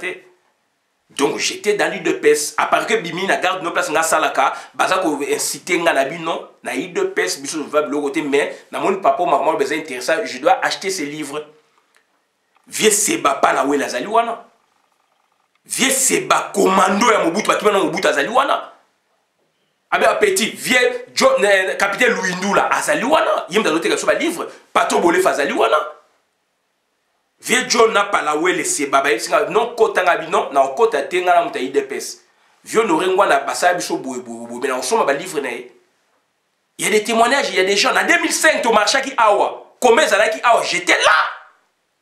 Donc j'étais dans l'UDPS. À part que Bimi na garde nos places na salaka, baza ko inciter nga na bi non, na l'UDPS biso va le côté mais na mon papa maman besoin intéressant, je dois acheter ces livres. Vieux Seba pa la we la zaliwana. Vieux Seba commando ya Mobutu bakima na Mobutu azaliwana. Abe petit vieux capitaine Louindula azaliwana, yimda dote ka so ba livre, Pato Bolefa azaliwana. Vieux John n'a pas la oué Seba non kotanga non na kota tenga na muta IDPS. Vieux Norengwa na basa biso boye mais on somme ba livre na. Il y a des témoignages, il y a des gens en 2005 au marché qui awa. Comment ça qui awa, j'étais là.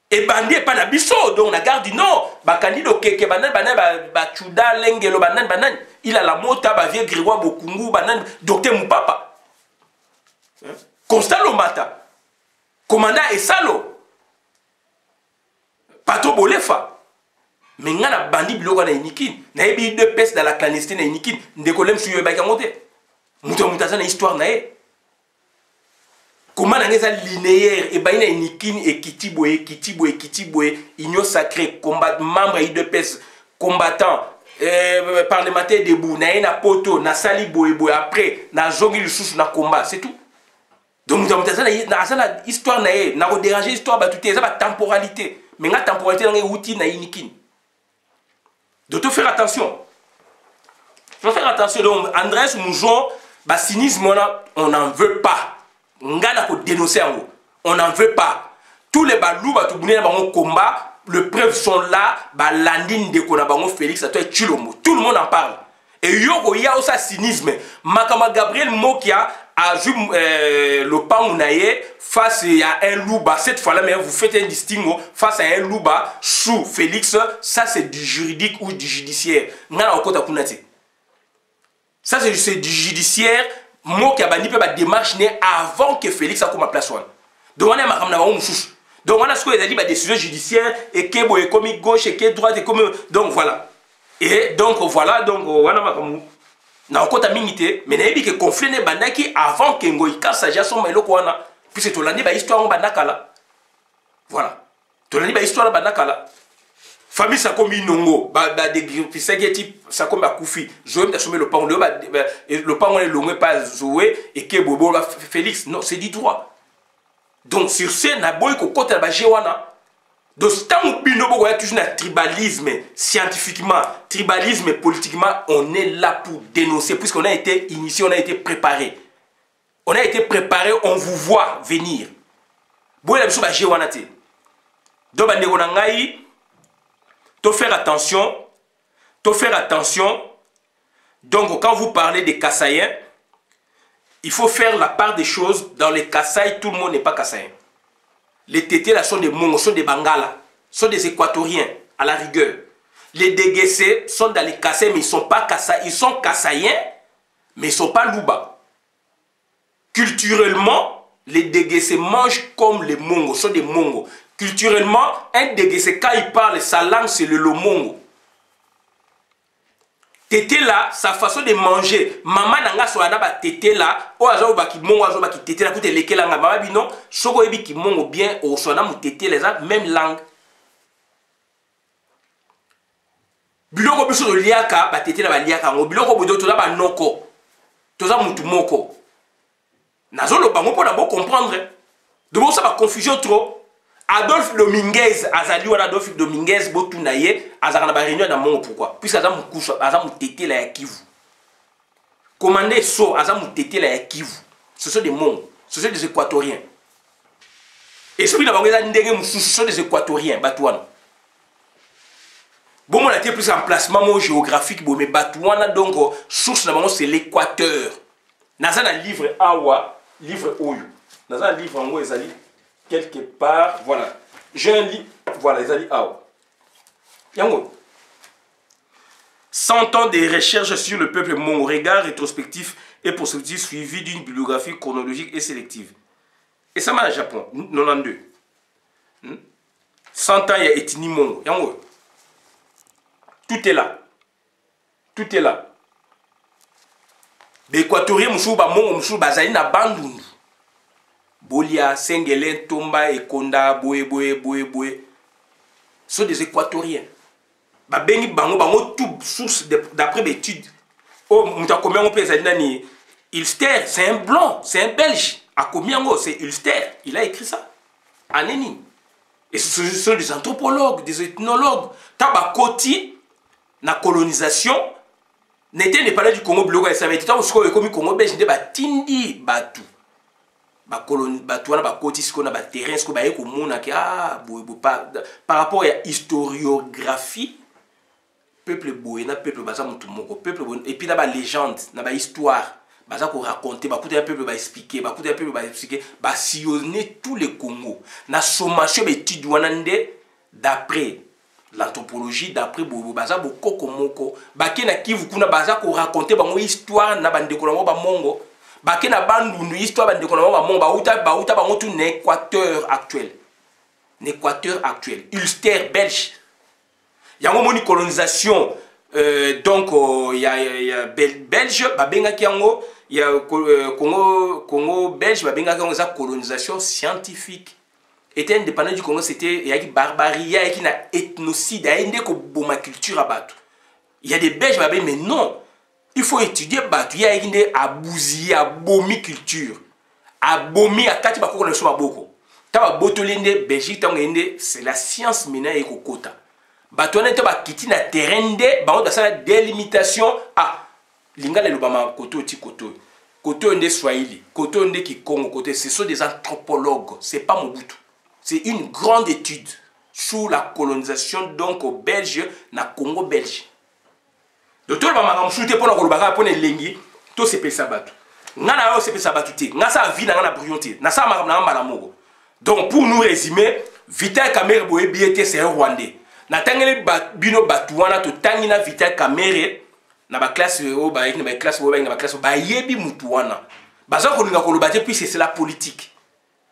Et bandé pas na biso donc na garde non, ba candido keke banan ba chuda lengelo banan il a la mota ba vieux Grégoire Bokungu banan docteur Mupapa. Constant Lomata. Commandant Esalo. Pato Bolefa. Mais nga na bandi biloko na inikin. Na yebi deux pèses dans la clandestine na inikin. Ndekolem suyo ba kamote. Muta na histoire na e. comment on est linéaire et ben il nikin et kitiboé union sacrée combat membre IDPS combattant parlementaire debout na poto na sali boy après na zongi le sous na combat c'est tout. Donc dans la histoire na déranger histoire ba tout ça ba temporalité mais la temporalité dans les outils na nikin. Donc faire attention. Faut faire attention. Donc Andrés Moujon ba cynisme on n'en veut pas. Ngana ko dénoncer en haut. On n'en veut pas. Tous les balous tout le combat, les preuves sont là, landine de Konabango Félix à toi Chilomo. Tout le monde en parle. Et il y a aussi cynisme. Makama Gabriel Mokia a vu le Pamounaye face à un louba. Cette fois-là, mais vous faites un distinguo face à un louba sous Félix. Ça, c'est du juridique ou du judiciaire. Ngana Okota Kunati. Ça, c'est du judiciaire. Moi qui a banni la démarche avant que Félix a comme place. Donc on a donc on a ce qu'on a dit décision judiciaire et que est comme gauche et que droite et comme donc voilà. Et donc voilà donc on a na okota mingité mais na que conflit ne bandaki avant que ngoi kasa ja son mailo kwana puis to landi ba histoire bandakala. Voilà. To landi ba histoire bandakala. Famille ça comme inongo des type ça comme akufi Joël t'a sommé le pan le pan on est long pas jouer et que bobo Félix non c'est du droit donc sur ce na boy ko kota ba jewana donc tant bino boko ya toujours na tribalisme scientifiquement tribalisme politiquement on est là pour dénoncer puisqu'on a été initié on a été préparé on vous voit venir boy la biso ba jewana te do ba ndeko na ngai faire attention. Donc, quand vous parlez des Kassaïens, il faut faire la part des choses. Dans les Kassaïs, tout le monde n'est pas Kassaïen. Les Tétés, là, sont des Mongos, sont des Bangala, sont des Équatoriens, à la rigueur. Les Déguessés sont dans les Kassaïs, mais ils ne sont pas Kassaïens. Ils sont Kassaïens, mais ils ne sont pas Louba. Culturellement, les Déguessés mangent comme les Mongos, sont des Mongos. Culturellement, un Déguessé, quand il parle, sa langue, c'est le Lomongo. Tété là, sa façon de manger. Maman nanga so ana ba tété là, o azo ba ki mongo azo ba ki tété là koute leke langa mama bino, soko ebi ki mongo bien o so na mu tété les même langue. Biloko biso do liaka ba tété là ba liaka ngo biloko bodo to la ba noko. Toza mutu moko. Nazo lo bango pona bo comprendre. De bon ça ba confusion trop. Adolphe Dominguez, Azali ou Adolphe Dominguez, Botunaye, Azarana Réunion dans mon pourquoi? Puisque Azam Koucha, Azam Tété la Kivu. Commandé So, Azam Tété la Kivu. Ce sont des Mongos, ce sont des Équatoriens. Esprit d'abord, ce sont des Équatoriens, Batouana. Bon, on a été plus en placement géographique, mais Batouana, donc, source d'abord, c'est l'Équateur. Nazan a livre Awa, livre Oyo. Nazan a livre en haut, Ezali. Quelque part, voilà. J'ai un livre, voilà, les alliés. Yango. 100 ans de recherches sur le peuple Mongo, regard rétrospectif et prospectif suivi d'une bibliographie chronologique et sélective. Et ça m'a au Japon, 92. 100 ans, il y a ethnie Mongo. Yango. Tout est là. Tout est là. Les Équatoriens, Moussouba Mongo, Moussouba Zali, na Bandundu. Bolia, Sengelen, Tomba, Ekonda, Boé. Ce sont des Équatoriens. Bengi Bango, Bango, tout source d'après l'étude. Oh, combien on peut dire Ulster, c'est un blanc, c'est un belge. À combien c'est Ulster? Il a écrit ça. Aneni. Et ce sont des anthropologues, des ethnologues. Tabakoti, la colonisation, n'était pas là du Congo Blogo, et ça avait été comme Congo belge, n'était pas Tindi, Batou. Par rapport à historiographie, peuple boéna, peuple bazamutumoko, peuple et puis là légende, na histoire, baza ko raconter, ba un peuple ba expliquer, ba un peuple ba expliquer, ba sillonner tous les Congo. Na sommation étude wanande d'après l'anthropologie, d'après bobo baza boko komoko, ba kena kivu kuna baza ko raconter bango histoire na bande ko ba mongo. Bakena bandundu histoire bande ko ba mongo ba bango tout n'Équateur actuel. N'Équateur actuel, Ulster belge. Il y a une colonisation, donc il y a belge, babenga kiango, il y a Congo belge babenga comme ça colonisation scientifique. Était indépendant du Congo, c'était il y a une barbarie, il y a une ethnocide, il y a une boma culture à battre. Il y a des belges mais non. Il faut étudier battre, il y a une abouzi, abomi culture. Abomi à kati ba ko na so maboko. Ta botolende Belgique tangende, c'est la science maintenant et kokota. Batone to ba kiti na terrain de ba on sa délimitation ah lingala lobama koto ti koto. Koto ndé Swahili, koto ndé Kikongo côté, ce sont des anthropologues, c'est pas Mobutu. C'est une grande étude sur la colonisation donc au Belge na Congo belge. Docteur Bamanga mshute pona kolobaka pona lengi to sepe sabatu. Ngana yo sepe sabatu te. Ngasa vie na ngana brillante. Na sa makam na mbala moko. Donc pour nous résumer, Vital Kamerhe boye biete c'est un Rwandais. Na tangeli bino batuwana to tangina Vital Kamerhe na ba classe o ba na ba classe o ba na ba classe ba yebi mutuwana. Baza ko linga koloba te puis c'est la politique.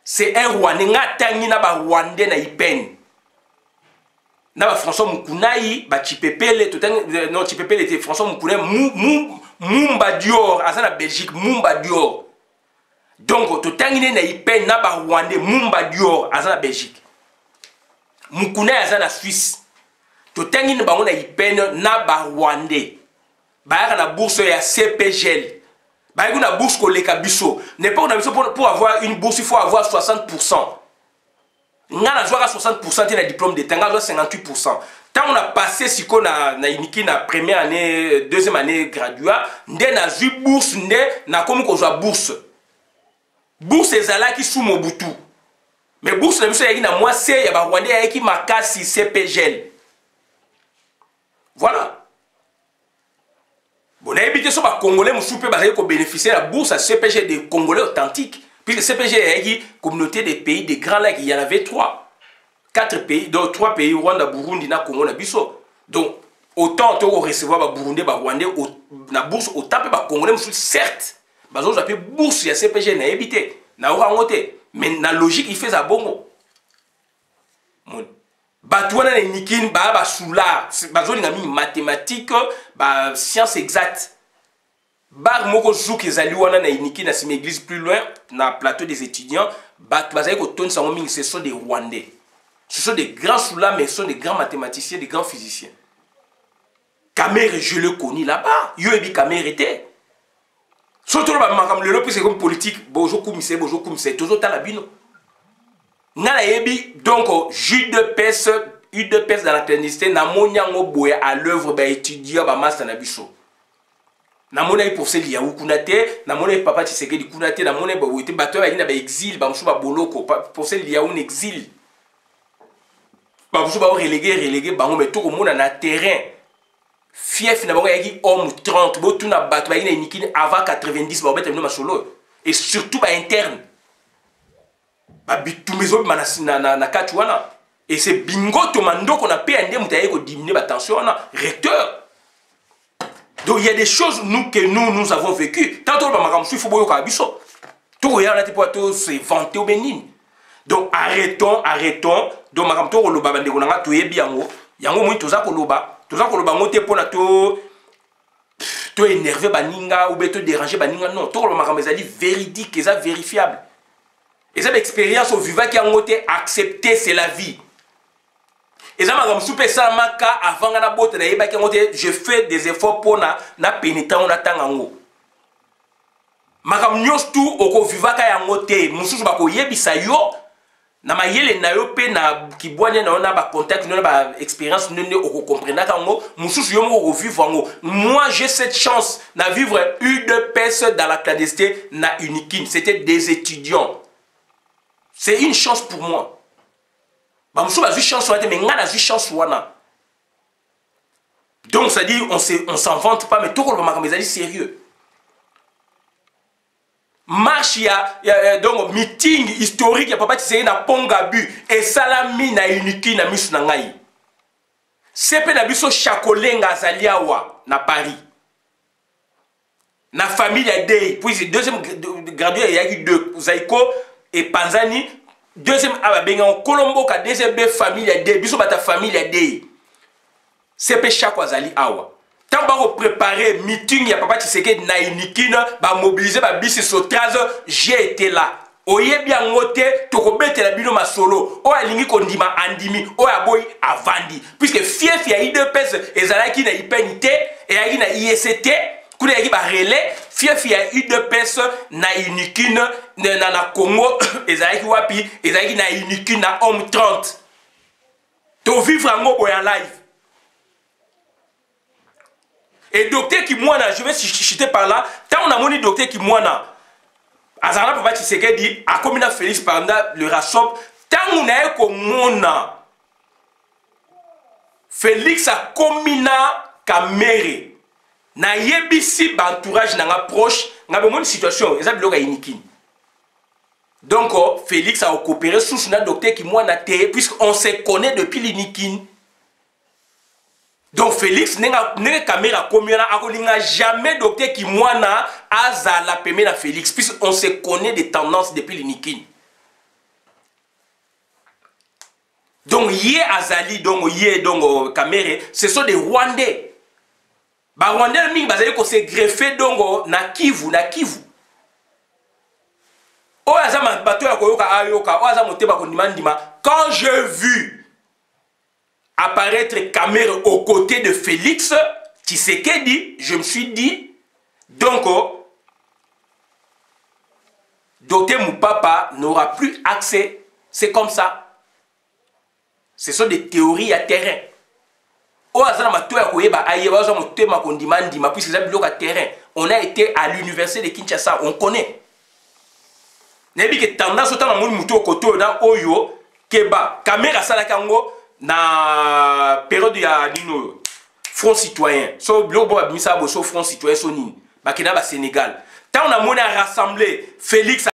C'est un Rwandais nga tangina ba Rwandais na ipen. Na ba François Mukunayi ba Chipepele to tang non Chipepele était François Mukunayi Mumba Dior azana Belgique Mumba Dior. Donc to tangine na ipen na ba Rwandais Mumba Dior azana Belgique. Mukunayi azana Suisse. To tangine bango na ipen na ba Rwandais. Ba na bourse ya CPGL. Ba na bourse koleka biso. N'est pas on a besoin pour avoir une bourse il faut avoir 60%. Ngana joa 60% de diplôme d'état, ngana 58%. Tant on a passé si qu'on a iniki na première année, deuxième année graduat, ndé na ju bourse ndé na comme ko joa bourse. Bourse ezala ki sous Mobutu. Mais bourse na biso yaki na moi c'est ya ba Rwandais yaki makasi CPGL. Voilà. Bon, on a évité ça, les Congolais ont bénéficié de la bourse à CPG des Congolais authentiques. Puisque CPG est une communauté des pays des Grands Lacs, il y en avait 3. 4 pays, donc 3 pays, Rwanda, Burundi, na Congo, na Bisso. Donc, autant on recevoir les Burundais, les Rwandais, la bourse, autant les Congolais, certes, ils ont appelé bourse, il y a CPG, na évité, na orangoté. Mais la logique, il fait ça bon. Batouana na nikin ba soula bazo ngami mathématiques ba sciences exactes bar moko zuki ezali wana na nikin na sim église plus loin na plateau des étudiants bazali ko toni sango mingi ce sont des Rwandais, ce sont des grands soula mais ce sont des grands mathématiciens, des grands physiciens. Kamerhe je le connais là-bas yo ebi Kamerhe était surtout ba makam le plus c'est comme politique bojo kumise toujours talabino. Donc, UDPS dans la clandestinité, na monyango boya à l'œuvre ba étudiant ba master na biso. Na mona pour celle ya ukunate, na mona papa Tshisekedi kunate, na mona ba wote bato ba ina ba exil, ba musu ba boloko pour celle ya un exil. Ba musu ba relégué bango mais tout mona na terrain. Fief na bango yaki homme 30, bo tuna bato ba ina inikini avant 90 ba beta no masolo et surtout ba interne. Et c'est bingo tomando qu'on a payé un diminuer la tension recteur. Donc il y a des choses que nous avons vécues. Tant que il faut tout se vanter au Bénin. Donc arrêtons. Donc madame to loba bande ko nga to yebi yango. Yango moi toza ko loba ngote pona to énerver baninga ou beto déranger baninga non. To loba madame ezali véridique, eza vérifiable. Et cette expérience au vivant qui a été acceptée, c'est la vie. Et ça m'a soupé ça maka avant na bote na yeba qui je fais des efforts pour na pénétrer na tangango. Makam nyos tout au vivant qui a été mususu bako yebisa yo na mayele na yo pe na kibwanya na ba contact na ba expérience nene au comprendre kango mususu yo mo vivre ngo. Moi j'ai cette chance na vivre UDPS dans la clandestinité na unikin, c'était des étudiants. C'est une chance pour moi. Donc ça dit, on s'en vante pas, mais tout le monde est sérieux. Marche, il y a donc meeting historique, il y a papa qui na Pongabu et salami na uniki na misu na ngai. Sepe na biso chakolenga azaliawa na Paris. Na famille a deux, puis deuxième gradué il y a eu deux Zaiko et Panzani, deuxième ababenga en Colombo ka deuxième famille a deux, biso bata famille a deux. C'est pécha kwa zali awa. tant qu'on préparer meeting ya papa Tshisekedi na inikina ba mobiliser ba bisi Sotraz, j'ai été là. Oye bien ngote tokobete la bino masolo o alingi kondima andimi o aboy avandi puisque fief ya IDPS ezalaki na ipenité et yaki na IST kuna yaki ba relais fief ya IDPS na inikina na Congo ezalaki wapi ezalaki na inikina na homme 30 to vivre ngo boya live. Et docteur Kimwana, je vais chuter par là. Tant on a moni docteur Kimwana, Azana Papa Tshisekedi, a commis Félix Panda, le Rassop, tant on a mona, Félix a commis Kamere, na yebisi entourage na proche, na une situation, et ça bloque à Inikin. Donc, Félix a coopéré sous le docteur Kimwana, puisqu'on se connaît depuis l'Inikin. Donc Félix n'a caméra combien n'a jamais docteur qui moi na azala pemé na Félix puisqu'on se connaît des tendances depuis l'Inikin. Donc yé azali donc yé donc caméra ce sont des Rwandais. Ba Rwandais mingi bazali ko se greffer donc na Kivu. O azama bato ya koyoka ayoka o azama teba ko ndima quand j'ai vu apparaître caméra aux côtés de Félix Tshisekedi, je me suis dit, donc, Docteur Moupapa n'aura plus accès. C'est comme ça. Ce sont des théories à terrain. On a été à l'université de Kinshasa, on connaît. Tendance Keba, caméra Salakango, na période ya nino Front Citoyen so blobo abimisa bo so Front Citoyen so nini bakina ba Sénégal tant on a rassemblé Félix